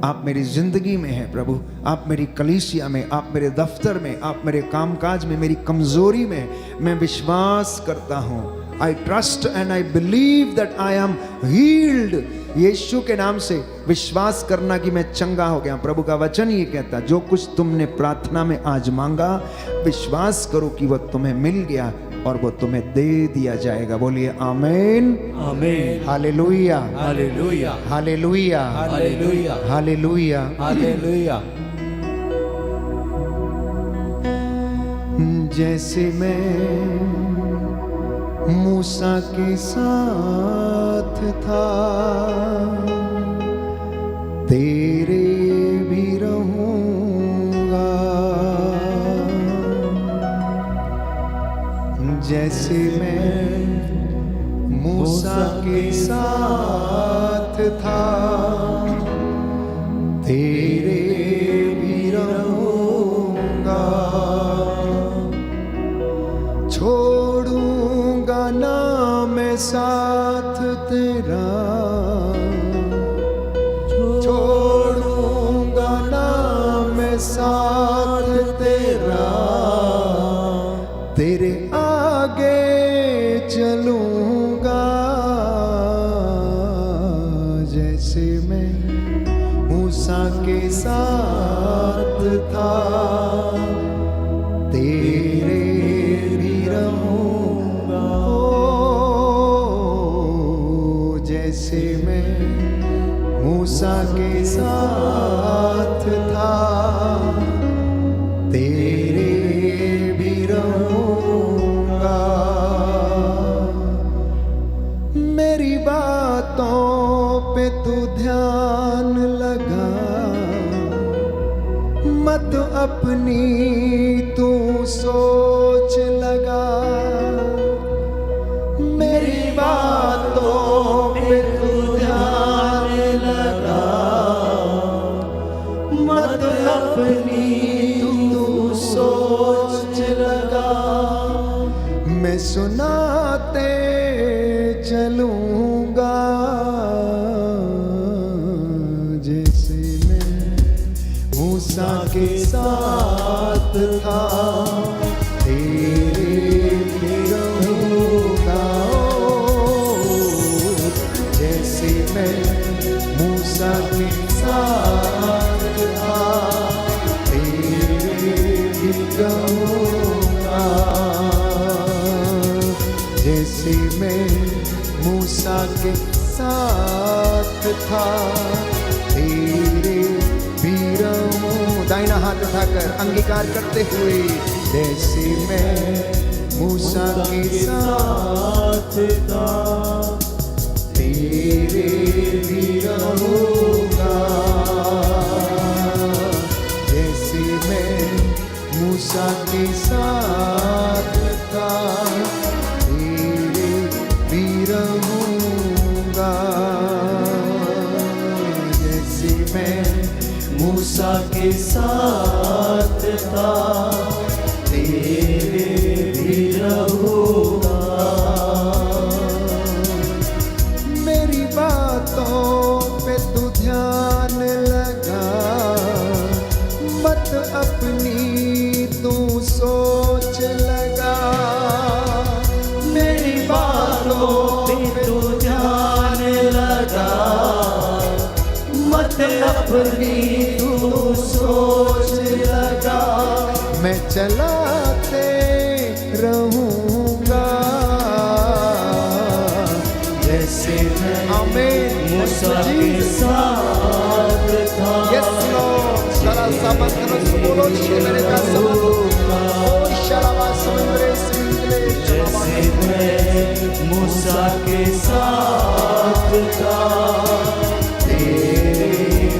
आप मेरी जिंदगी में हैं प्रभु, आप मेरी कलीसिया में, आप मेरे दफ्तर में, आप मेरे कामकाज में, मेरी कमजोरी में मैं विश्वास करता हूँ। I trust and I believe that I am healed. Yeshu के नाम से विश्वास करना कि मैं चंगा हो गया। प्रभु का वचन ये कहता, जो कुछ तुमने प्रार्थना में आज मांगा विश्वास करो कि वह तुम्हें मिल गया और वो तुम्हें दे दिया जाएगा। बोलिए आमीन, आमीन, hallelujah, hallelujah, hallelujah, hallelujah, hallelujah, hallelujah. जैसे मैं मूसा के साथ था तेरे भी रहूंगा। जैसे मैं मूसा के साथ था तेरे भी रहूंगा। छोड़ूंगा ना मैं साथ तेरा, छोड़ूंगा ना मैं साथ तेरा, तेरे आगे चलूंगा। जैसे मैं मूसा के साथ था तेरे भी रहूंगा। जैसे मैं मूसा के साथ था तेरे भी रहूंगा। मेरी बातों पे तू ध्यान लगा, मत अपनी तू सोच लगा। मेरी बातों पे तू ध्यान लगा, अपनी तू सोच लगा, मैं सुनाते चलूंगा जैसे मैं मूसा के साथ था, तेरे भी रहूंगा। जैसे मैं मूसा के साथ था, तेरे भी रहूंगा। जैसे मैं मूसा के साथ था, तेरे भी रहूं। दाहिना हाथ उठाकर अंगीकार करते हुए, जैसे मैं मूसा के साथ था, तेरे भी रहूंगा। जैसे मैं मूसा के साथ था, तेरे भी रहूंगा। जैसे मैं मूसा के साथ था, तेरे भी रहूंगा। मेरी बातों पे तू ध्यान लगा, मत अपनी तू सोच लगा। मेरी बातों पे तू ध्यान लगा, मत अपनी तू सोच लगा। मैं चलाते रहूंगा जैसे मैं आमीन मूसा के साथ था। यस लॉर्ड सारा साबत बोलो शेरे का सबत ओ शराबा समुद्रे सिंगले जैसे मैं मूसा के साथ था, तेरे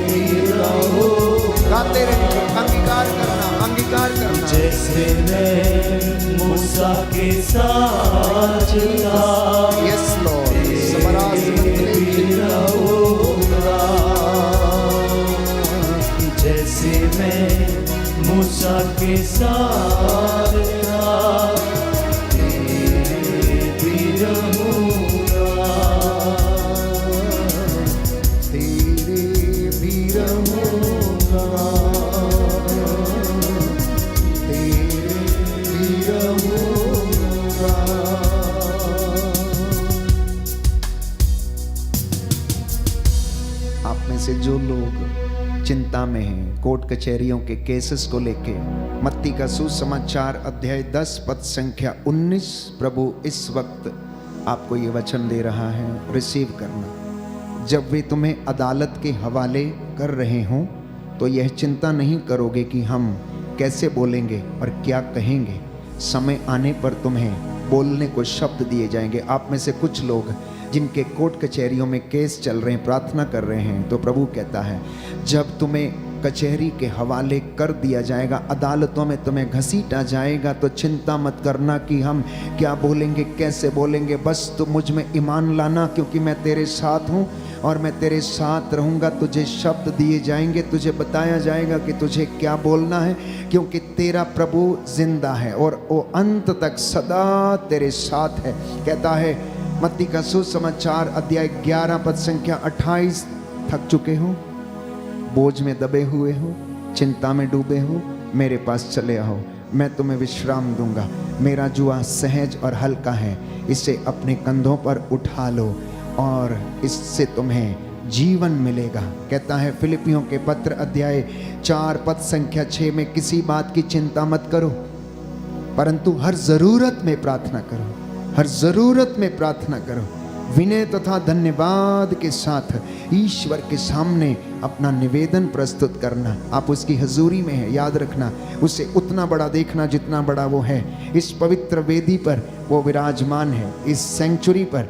भी रहूंगा। गाते रहे, अंगीकार करना, अंगीकार करना। जैसे मैं मूसा के साथ था, यस लॉर्ड सबरास रहूंगा। जैसे मैं मूसा के साथ था, तेरे भी रहूंगा। तेरे भी रहूंगा, तेरे भी रहूंगा। आप में से जो लोग चिंता में हैं, कोर्ट कचहरियों के केसेस को लेके, मत्ती का सुसमाचार अध्याय 10 पद संख्या 19, प्रभु इस वक्त आपको ये वचन दे रहा है, रिसीव करना। जब वे तुम्हें अदालत के हवाले कर रहे हों तो यह चिंता नहीं करोगे कि हम कैसे बोलेंगे और क्या कहेंगे। समय आने पर तुम्हें बोलने को शब्द दिए जाएंगे। आप में से कुछ लोग जिनके कोर्ट कचहरियों में केस चल रहे हैं, प्रार्थना कर रहे हैं, तो प्रभु कहता है जब तुम्हें कचहरी के हवाले कर दिया जाएगा, अदालतों में तुम्हें घसीटा जाएगा, तो चिंता मत करना कि हम क्या बोलेंगे, कैसे बोलेंगे। बस तुम मुझ में ईमान लाना, क्योंकि मैं तेरे साथ हूँ और मैं तेरे साथ रहूँगा। तुझे शब्द दिए जाएंगे, तुझे बताया जाएगा कि तुझे क्या बोलना है, क्योंकि तेरा प्रभु जिंदा है और वो अंत तक सदा तेरे साथ है। कहता है मत्ती का सुसमाचार अध्याय 11 पद संख्या 28, थक चुके हो, बोझ में दबे हुए हो, चिंता में डूबे हो, मेरे पास चले आओ, मैं तुम्हें विश्राम दूंगा। मेरा जुआ सहज और हल्का है, इसे अपने कंधों पर उठा लो और इससे तुम्हें जीवन मिलेगा। कहता है फिलिपियों के पत्र अध्याय 4 पद संख्या 6 में, किसी बात की चिंता मत करो, परंतु हर जरूरत में प्रार्थना करो, हर जरूरत में प्रार्थना करो, विनय तथा धन्यवाद के साथ ईश्वर के सामने अपना निवेदन प्रस्तुत करना। आप उसकी हजूरी में है, याद रखना, उसे उतना बड़ा देखना जितना बड़ा वो है। इस पवित्र वेदी पर वो विराजमान है, इस सेंचुरी पर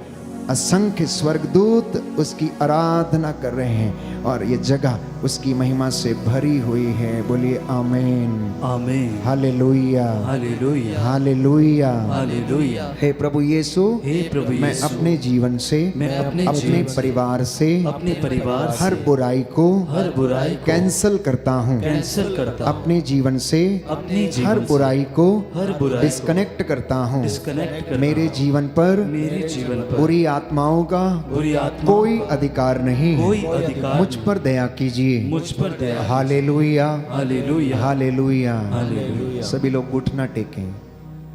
असंख्य स्वर्गदूत उसकी आराधना कर रहे हैं और ये जगह उसकी महिमा से भरी हुई है। बोलिए आमीन। आमीन। Hallelujah, hallelujah, hallelujah. हालेलुया। हे प्रभु यीशु, हे प्रभु मैं यीशु, अपने जीवन से, मैं अपने अपने जीवन से, परिवार से, अपने परिवार से हर बुराई को, हर बुराई को कैंसल करता हूँ। कैंसल करता हूँ। अपने जीवन से, अपने जीवन हर से बुराई को, हर बुराई डिस्कनेक्ट करता हूँ। डिस्कनेक्ट करता मेरे जीवन पर, मेरे जीवन पर बुरी आत्माओं का बुरी आत्मा कोई अधिकार नहीं। कोई अधिकार मुझ पर दया कीजिए। मुझ पर दया। Hallelujah, hallelujah, hallelujah. हालेलुया। सभी लोग घुटना टेकें।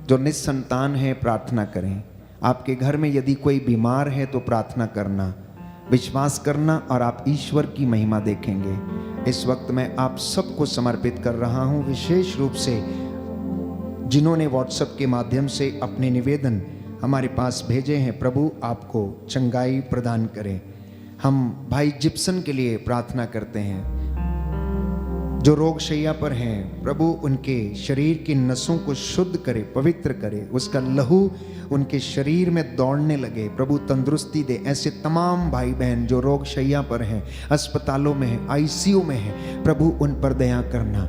जो निस्संतान है प्रार्थना करें। आपके घर में यदि कोई बीमार है तो प्रार्थना करना, विश्वास करना और आप ईश्वर की महिमा देखेंगे। इस वक्त मैं आप सबको समर्पित कर रहा हूं, विशेष रूप से जिन्होंने व्हाट्सएप के माध्यम से अपने निवेदन हमारे पास भेजे हैं। प्रभु आपको चंगाई प्रदान करें। हम भाई जिप्सन के लिए प्रार्थना करते हैं जो रोग शैया पर हैं। प्रभु उनके शरीर की नसों को शुद्ध करे, पवित्र करे, उसका लहू उनके शरीर में दौड़ने लगे। प्रभु तंदुरुस्ती दे। ऐसे तमाम भाई बहन जो रोग शैया पर हैं, अस्पतालों में हैं, आईसीयू में हैं, प्रभु उन पर दया करना।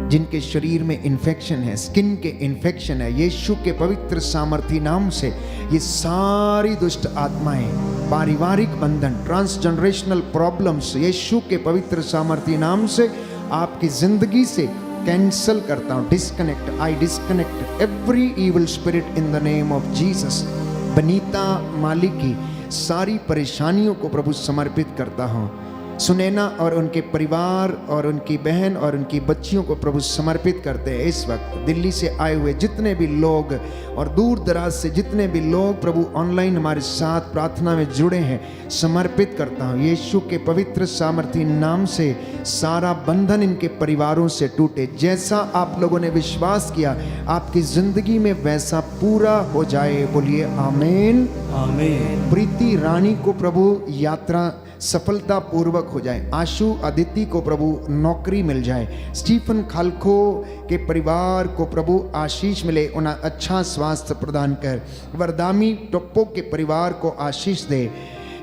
जिनके शरीर में इन्फेक्शन है, स्किन के इन्फेक्शन है, यीशु के पवित्र सामर्थी नाम से ये सारी दुष्ट आत्माएं, पारिवारिक बंधन, ट्रांसजनरेशनल प्रॉब्लम्स, यीशु के पवित्र सामर्थी नाम से आपकी जिंदगी से कैंसल करता हूं। Disconnect, I disconnect every evil spirit in the name of Jesus. Banita मालिक की सारी परेशानियों को प्रभु समर्पित करता हूं। सुनैना और उनके परिवार और उनकी बहन और उनकी बच्चियों को प्रभु समर्पित करते हैं। इस वक्त दिल्ली से आए हुए जितने भी लोग और दूर दराज से जितने भी लोग प्रभु ऑनलाइन हमारे साथ प्रार्थना में जुड़े हैं, समर्पित करता हूँ। यीशु के पवित्र सामर्थी नाम से सारा बंधन इनके परिवारों से टूटे। जैसा आप लोगों ने विश्वास किया आपकी जिंदगी में वैसा पूरा हो जाए। बोलिए आमीन, आमीन। प्रीति रानी को प्रभु यात्रा सफलता पूर्वक हो जाए। आशु अदिति को प्रभु नौकरी मिल जाए। स्टीफन खालखो के परिवार को प्रभु आशीष मिले, उन्हें अच्छा स्वास्थ्य प्रदान कर। वरदामी टोप्पो के परिवार को आशीष दे।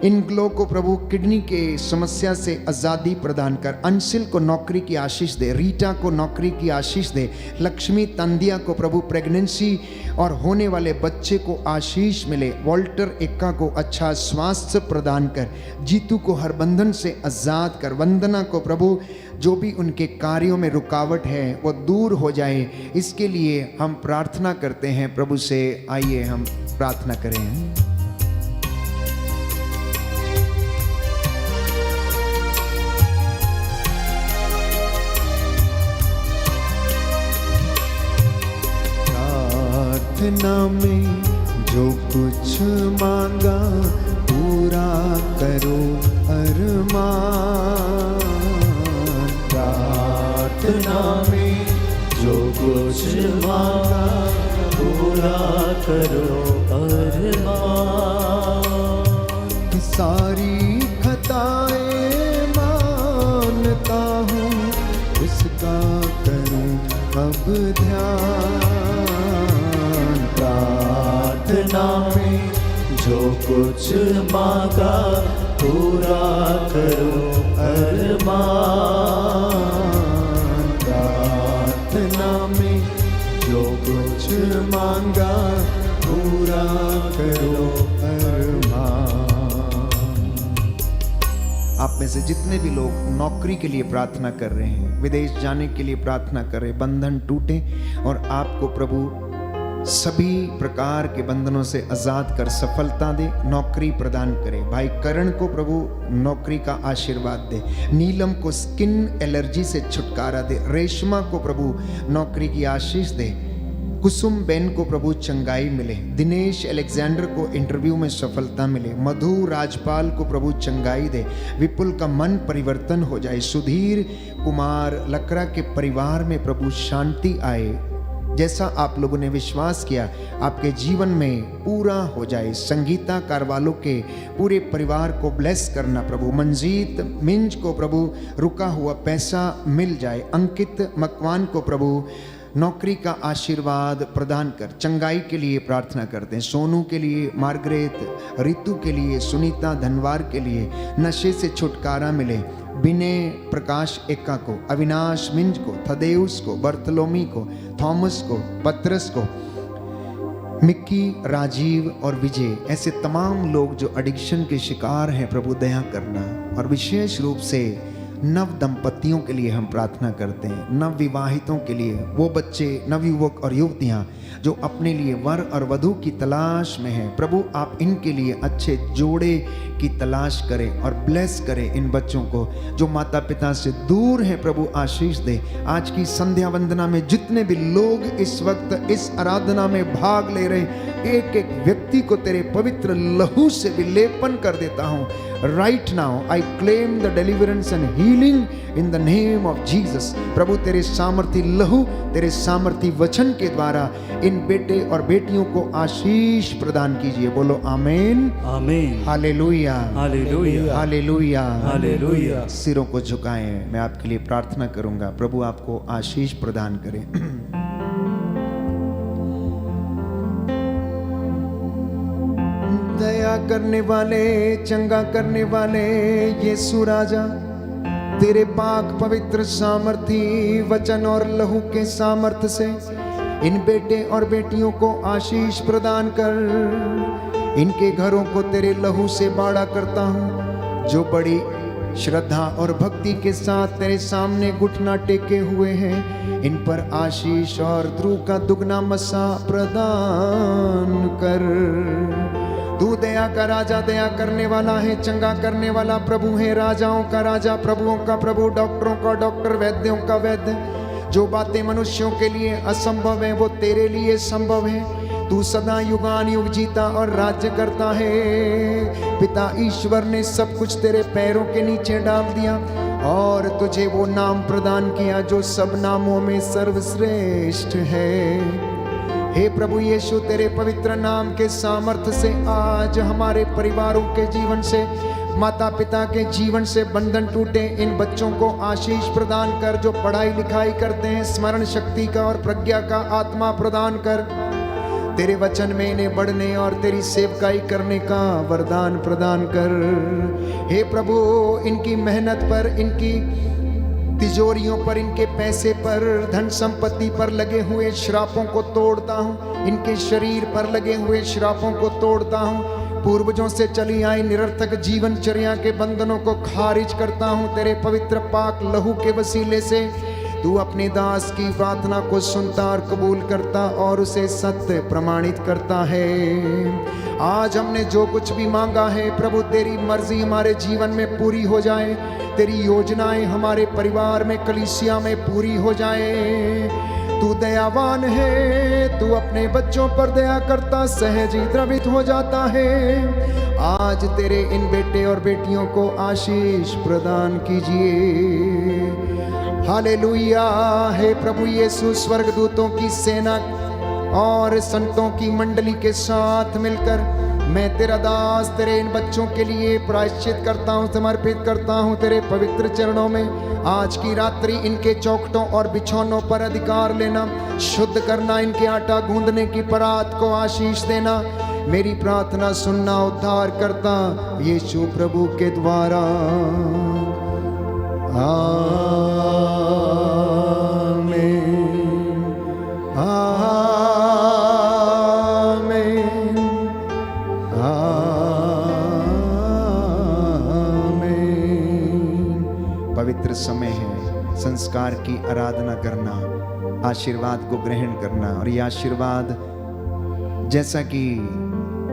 इन लोगों को प्रभु किडनी के समस्या से आज़ादी प्रदान कर। अंशिल को नौकरी की आशीष दे। रीटा को नौकरी की आशीष दे। लक्ष्मी तंदिया को प्रभु प्रेगनेंसी और होने वाले बच्चे को आशीष मिले। वॉल्टर एक्का को अच्छा स्वास्थ्य प्रदान कर। जीतू को हर बंधन से आज़ाद कर। वंदना को प्रभु जो भी उनके कार्यों में रुकावट है वो दूर हो जाए, इसके लिए हम प्रार्थना करते हैं प्रभु से। आइए हम प्रार्थना करें। प्रार्थना में जो कुछ मांगा पूरा करो अरमान। प्रार्थना में जो कुछ मांगा पूरा करो अरमान। सारी खताएं मानता हूँ, उसका करूँ अब ध्यान। प्रार्थना में जो कुछ मांगा पूरा करो अरमान। प्रार्थना में जो कुछ मांगा पूरा करो अरमान। आप में से जितने भी लोग नौकरी के लिए प्रार्थना कर रहे हैं, विदेश जाने के लिए प्रार्थना कर रहे हैं, बंधन टूटे और आपको प्रभु सभी प्रकार के बंधनों से आजाद कर सफलता दे, नौकरी प्रदान करे। भाई करण को प्रभु नौकरी का आशीर्वाद दे। नीलम को स्किन एलर्जी से छुटकारा दे। रेशमा को प्रभु नौकरी की आशीष दे। कुसुम बेन को प्रभु चंगाई मिले। दिनेश अलेक्जेंडर को इंटरव्यू में सफलता मिले। मधु राजपाल को प्रभु चंगाई दे। विपुल का मन परिवर्तन हो जाए। सुधीर कुमार लकड़ा के परिवार में प्रभु शांति आए। जैसा आप लोगों ने विश्वास किया आपके जीवन में पूरा हो जाए। संगीता कारवालों के पूरे परिवार को ब्लेस करना प्रभु। मंजीत मिंज को प्रभु रुका हुआ पैसा मिल जाए। अंकित मकवान को प्रभु नौकरी का आशीर्वाद प्रदान कर। चंगाई के लिए प्रार्थना करते हैं, सोनू के लिए, मार्गरेट, रितु के लिए, सुनीता धनवार के लिए नशे से छुटकारा मिले। विनय प्रकाश एक्का को, अविनाश मिंज को, थदेउस को, बर्थलोमी को, थॉमस को, पत्रस को, मिक्की, राजीव और विजय, ऐसे तमाम लोग जो एडिक्शन के शिकार हैं, प्रभु दया करना। और विशेष रूप से नव दंपतियों के लिए हम प्रार्थना करते हैं, नव विवाहितों के लिए, वो बच्चे, नवयुवक और युवतियां जो अपने लिए वर और वधू की तलाश में हैं। प्रभु आप इनके लिए अच्छे जोड़े की तलाश करें और ब्लेस करें इन बच्चों को जो माता पिता से दूर हैं। प्रभु आशीष दे। आज की संध्या वंदना में जितने भी लोग इस वक्त इस आराधना में भाग ले रहे, एक एक व्यक्ति को तेरे पवित्र लहू से विलेपन कर देता हूँ। Right now I claim the deliverance and healing in the name of Jesus. प्रभु तेरे सामर्थी लहू, तेरे सामर्थी वचन के द्वारा इन बेटे और बेटियों को आशीष प्रदान कीजिए। बोलो आमीन, आमीन, हालेलुया, हालेलुया, हालेलुया, हालेलुया। सिरों को झुकाएं, मैं आपके लिए प्रार्थना करूंगा। प्रभु आपको आशीष प्रदान करें। दया करने वाले, चंगा करने वाले यीशु राजा, तेरे पाक पवित्र सामर्थी वचन और लहू के सामर्थ्य से इन बेटे और बेटियों को आशीष प्रदान कर। इनके घरों को तेरे लहू से बाड़ा करता हूँ, जो बड़ी श्रद्धा और भक्ति के साथ तेरे सामने घुटना टेके हुए हैं। इन पर आशीष और ध्रुव का दुगना मसा प्रदान कर। तू दया का राजा, दया करने वाला है, चंगा करने वाला प्रभु है, राजाओं का राजा, प्रभुओं का प्रभु, डॉक्टरों का डॉक्टर, वैद्यों का वैद्य। जो बातें मनुष्यों के लिए असंभव है वो तेरे लिए संभव है। तू सदा युगान युग जीता और राज्य करता है। पिता ईश्वर ने सब कुछ तेरे पैरों के नीचे डाल दिया और तुझे वो नाम प्रदान किया जो सब नामों में सर्वश्रेष्ठ है। हे प्रभु यीशु, तेरे पवित्र नाम के सामर्थ्य से आज हमारे परिवारों के जीवन से, माता पिता के जीवन से बंधन टूटे। इन बच्चों को आशीष प्रदान कर जो पढ़ाई लिखाई करते हैं, स्मरण शक्ति का और प्रज्ञा का आत्मा प्रदान कर। तेरे वचन में इन्हें बढ़ने और तेरी सेवकाई करने का वरदान प्रदान कर। हे प्रभु, इनकी मेहनत पर, इनकी तिजोरियों पर, इनके पैसे पर, धन संपत्ति पर लगे हुए श्रापों को तोड़ता हूँ। इनके शरीर पर लगे हुए श्रापों को तोड़ता हूँ। पूर्वजों से चली आई निरर्थक जीवनचर्या के बंधनों को खारिज करता हूँ। तेरे पवित्र पाक लहू के वसीले से तू अपने दास की प्रार्थना को सुनता और कबूल करता और उसे सत्य प्रमाणित करता है। आज हमने जो कुछ भी मांगा है प्रभु, तेरी मर्जी हमारे जीवन में पूरी हो जाए। तेरी योजनाएं हमारे परिवार में, कलीसिया में पूरी हो जाए। तू दयावान है, तू अपने बच्चों पर दया करता, सहज ही द्रवित हो जाता है। आज तेरे इन बेटे और बेटियों को आशीष प्रदान कीजिए। हालेलुया। हे प्रभु यीशु, स्वर्गदूतों की सेना और संतों की मंडली के साथ मिलकर मैं तेरा दास तेरे इन बच्चों के लिए प्रायश्चित करता हूँ, समर्पित करता हूँ तेरे पवित्र चरणों में। आज की रात्रि इनके चौखटों और बिछौनों पर अधिकार लेना, शुद्ध करना, इनके आटा गूंदने की परात को आशीष देना। मेरी प्रार्थना सुनना, उद्धार करता यीशु प्रभु के द्वारा। आमीन, आमीन, आमीन। पवित्र समय है संस्कार की आराधना करना, आशीर्वाद को ग्रहण करना। और ये आशीर्वाद जैसा कि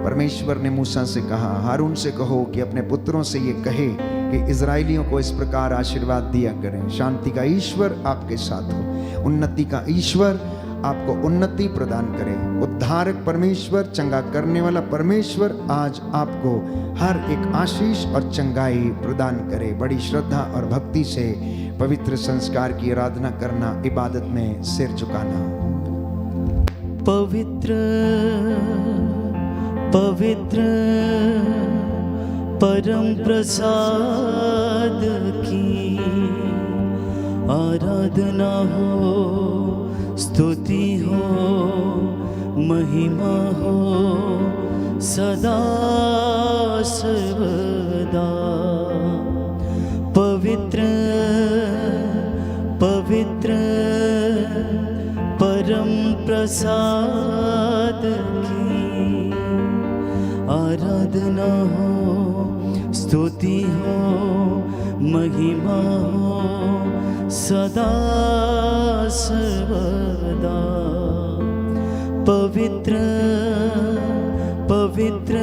परमेश्वर ने मूसा से कहा, हारून से कहो कि अपने पुत्रों से ये कहे कि इजराइलियों को इस प्रकार आशीर्वाद दिया करें। शांति का ईश्वर आपके साथ हो, उन्नति का ईश्वर आपको उन्नति प्रदान करे। उद्धारक परमेश्वर, चंगा करने वाला परमेश्वर आज आपको हर एक आशीष और चंगाई प्रदान करे। बड़ी श्रद्धा और भक्ति से पवित्र संस्कार की आराधना करना, इबादत में सिर झुकाना। पवित्र पवित्र परम प्रसाद की आराधना हो स्तुति हो महिमा हो सदा सर्वदा। पवित्र पवित्र परम प्रसाद की आराधना हो, स्तुति हो महिमा हो सदा सर्वदा। पवित्र पवित्र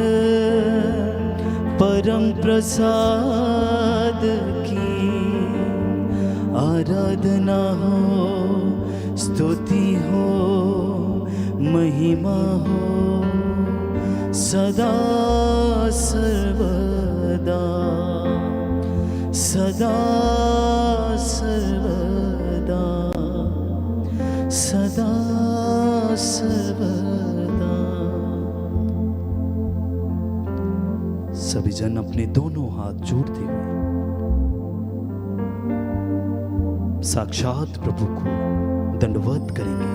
परम प्रसाद की आराधना हो, स्तुति हो महिमा हो सदा सर्वदा सदा सर्वदा सदा सर्वदा। सभी जन अपने दोनों हाथ जोड़ते हुए साक्षात प्रभु को दंडवत करेंगे।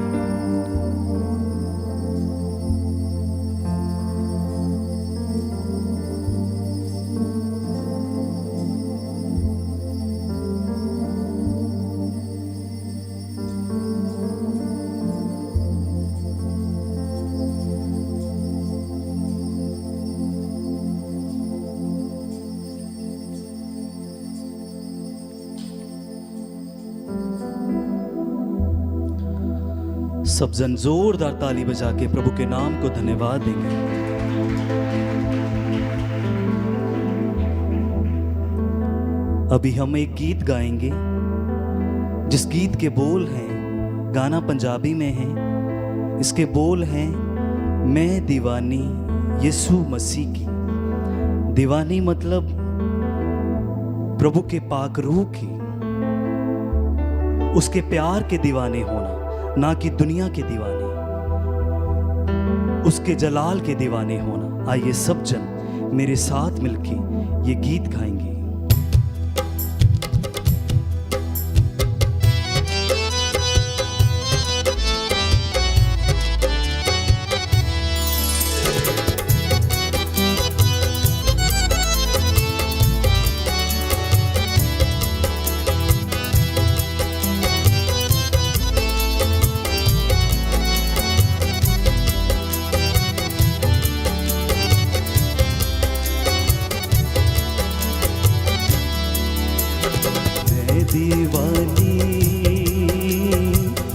सब जन जोरदार ताली बजा के प्रभु के नाम को धन्यवाद देंगे। अभी हम एक गीत गाएंगे जिस गीत के बोल हैं, गाना पंजाबी में है। इसके बोल हैं, मैं दीवानी यीशु मसीह की। दीवानी मतलब प्रभु के पाक रूह की, उसके प्यार के दीवाने होना, ना कि दुनिया के दीवाने, उसके जलाल के दीवाने होना। आइए सब जन मेरे साथ मिलके ये गीत गाएंगे। दीवानी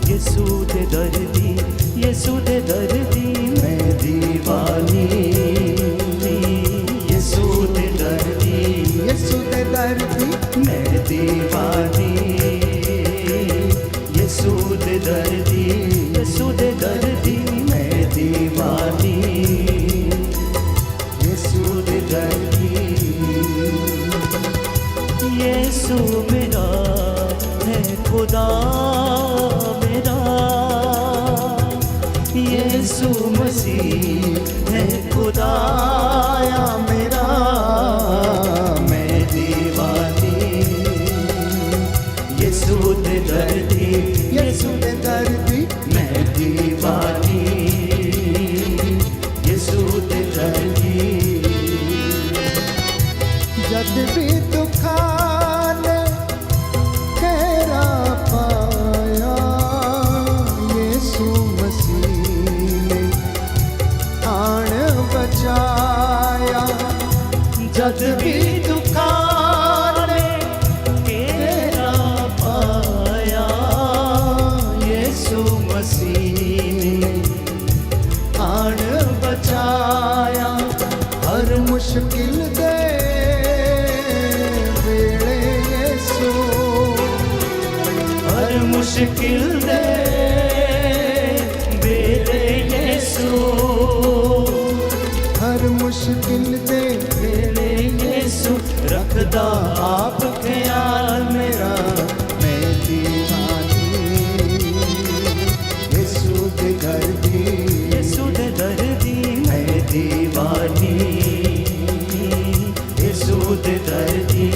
यीशु दे दर्दी, यीशु दे दर्दी। मैं दीवानी यीशु दे दर्दी, यीशु दे दर्दी। मैं दीवानी यीशु दे दर्दी, यीशु दे दर्दी। मैं दीवानी यीशु दे दर्दी। यीशु मेरा है खुदा मेरा, यीशु मसीह है खुदाया मेरा। मैं दीवानी यीशु दे दर्दी, यीशु दे दर्दी। मैं दीवानी यीशु दे दर्दी। जद भी दुखान घेरा पाया, यीशु मसीह ने आन बचाया। जद भी दुखान घेरा पाया, यीशु मसीह ने आन बचाया। हर मुश्किल दे वेले यीशु, हर मुश्किल दे बेरे यीशु, हर मुश्किल दे बेरे यीशु रखदा आप ख्याल मेरा। मैं दीवानी यीशु दे दर्दी, यीशु दे दर्दी। मैं दीवानी यीशु दे दर्दी।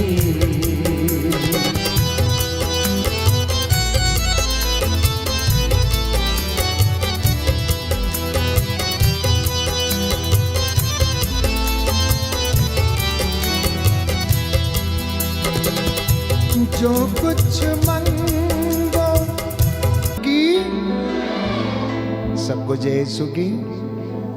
जो कुछ मंगो की सबको जय यीशु की।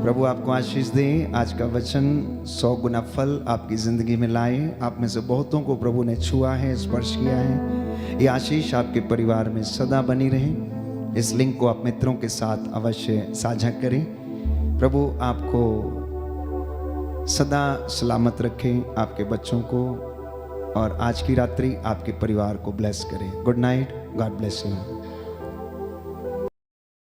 प्रभु आपको आशीष दे। आज का वचन 100 गुना फल आपकी जिंदगी में लाए। आप में से बहुतों को प्रभु ने छुआ है, स्पर्श किया है। ये आशीष आपके परिवार में सदा बनी रहे। इस लिंक को आप मित्रों के साथ अवश्य साझा करें। प्रभु आपको सदा सलामत रखें, आपके बच्चों को, और आज की रात्रि आपके परिवार को ब्लेस करें। Good night, God bless you.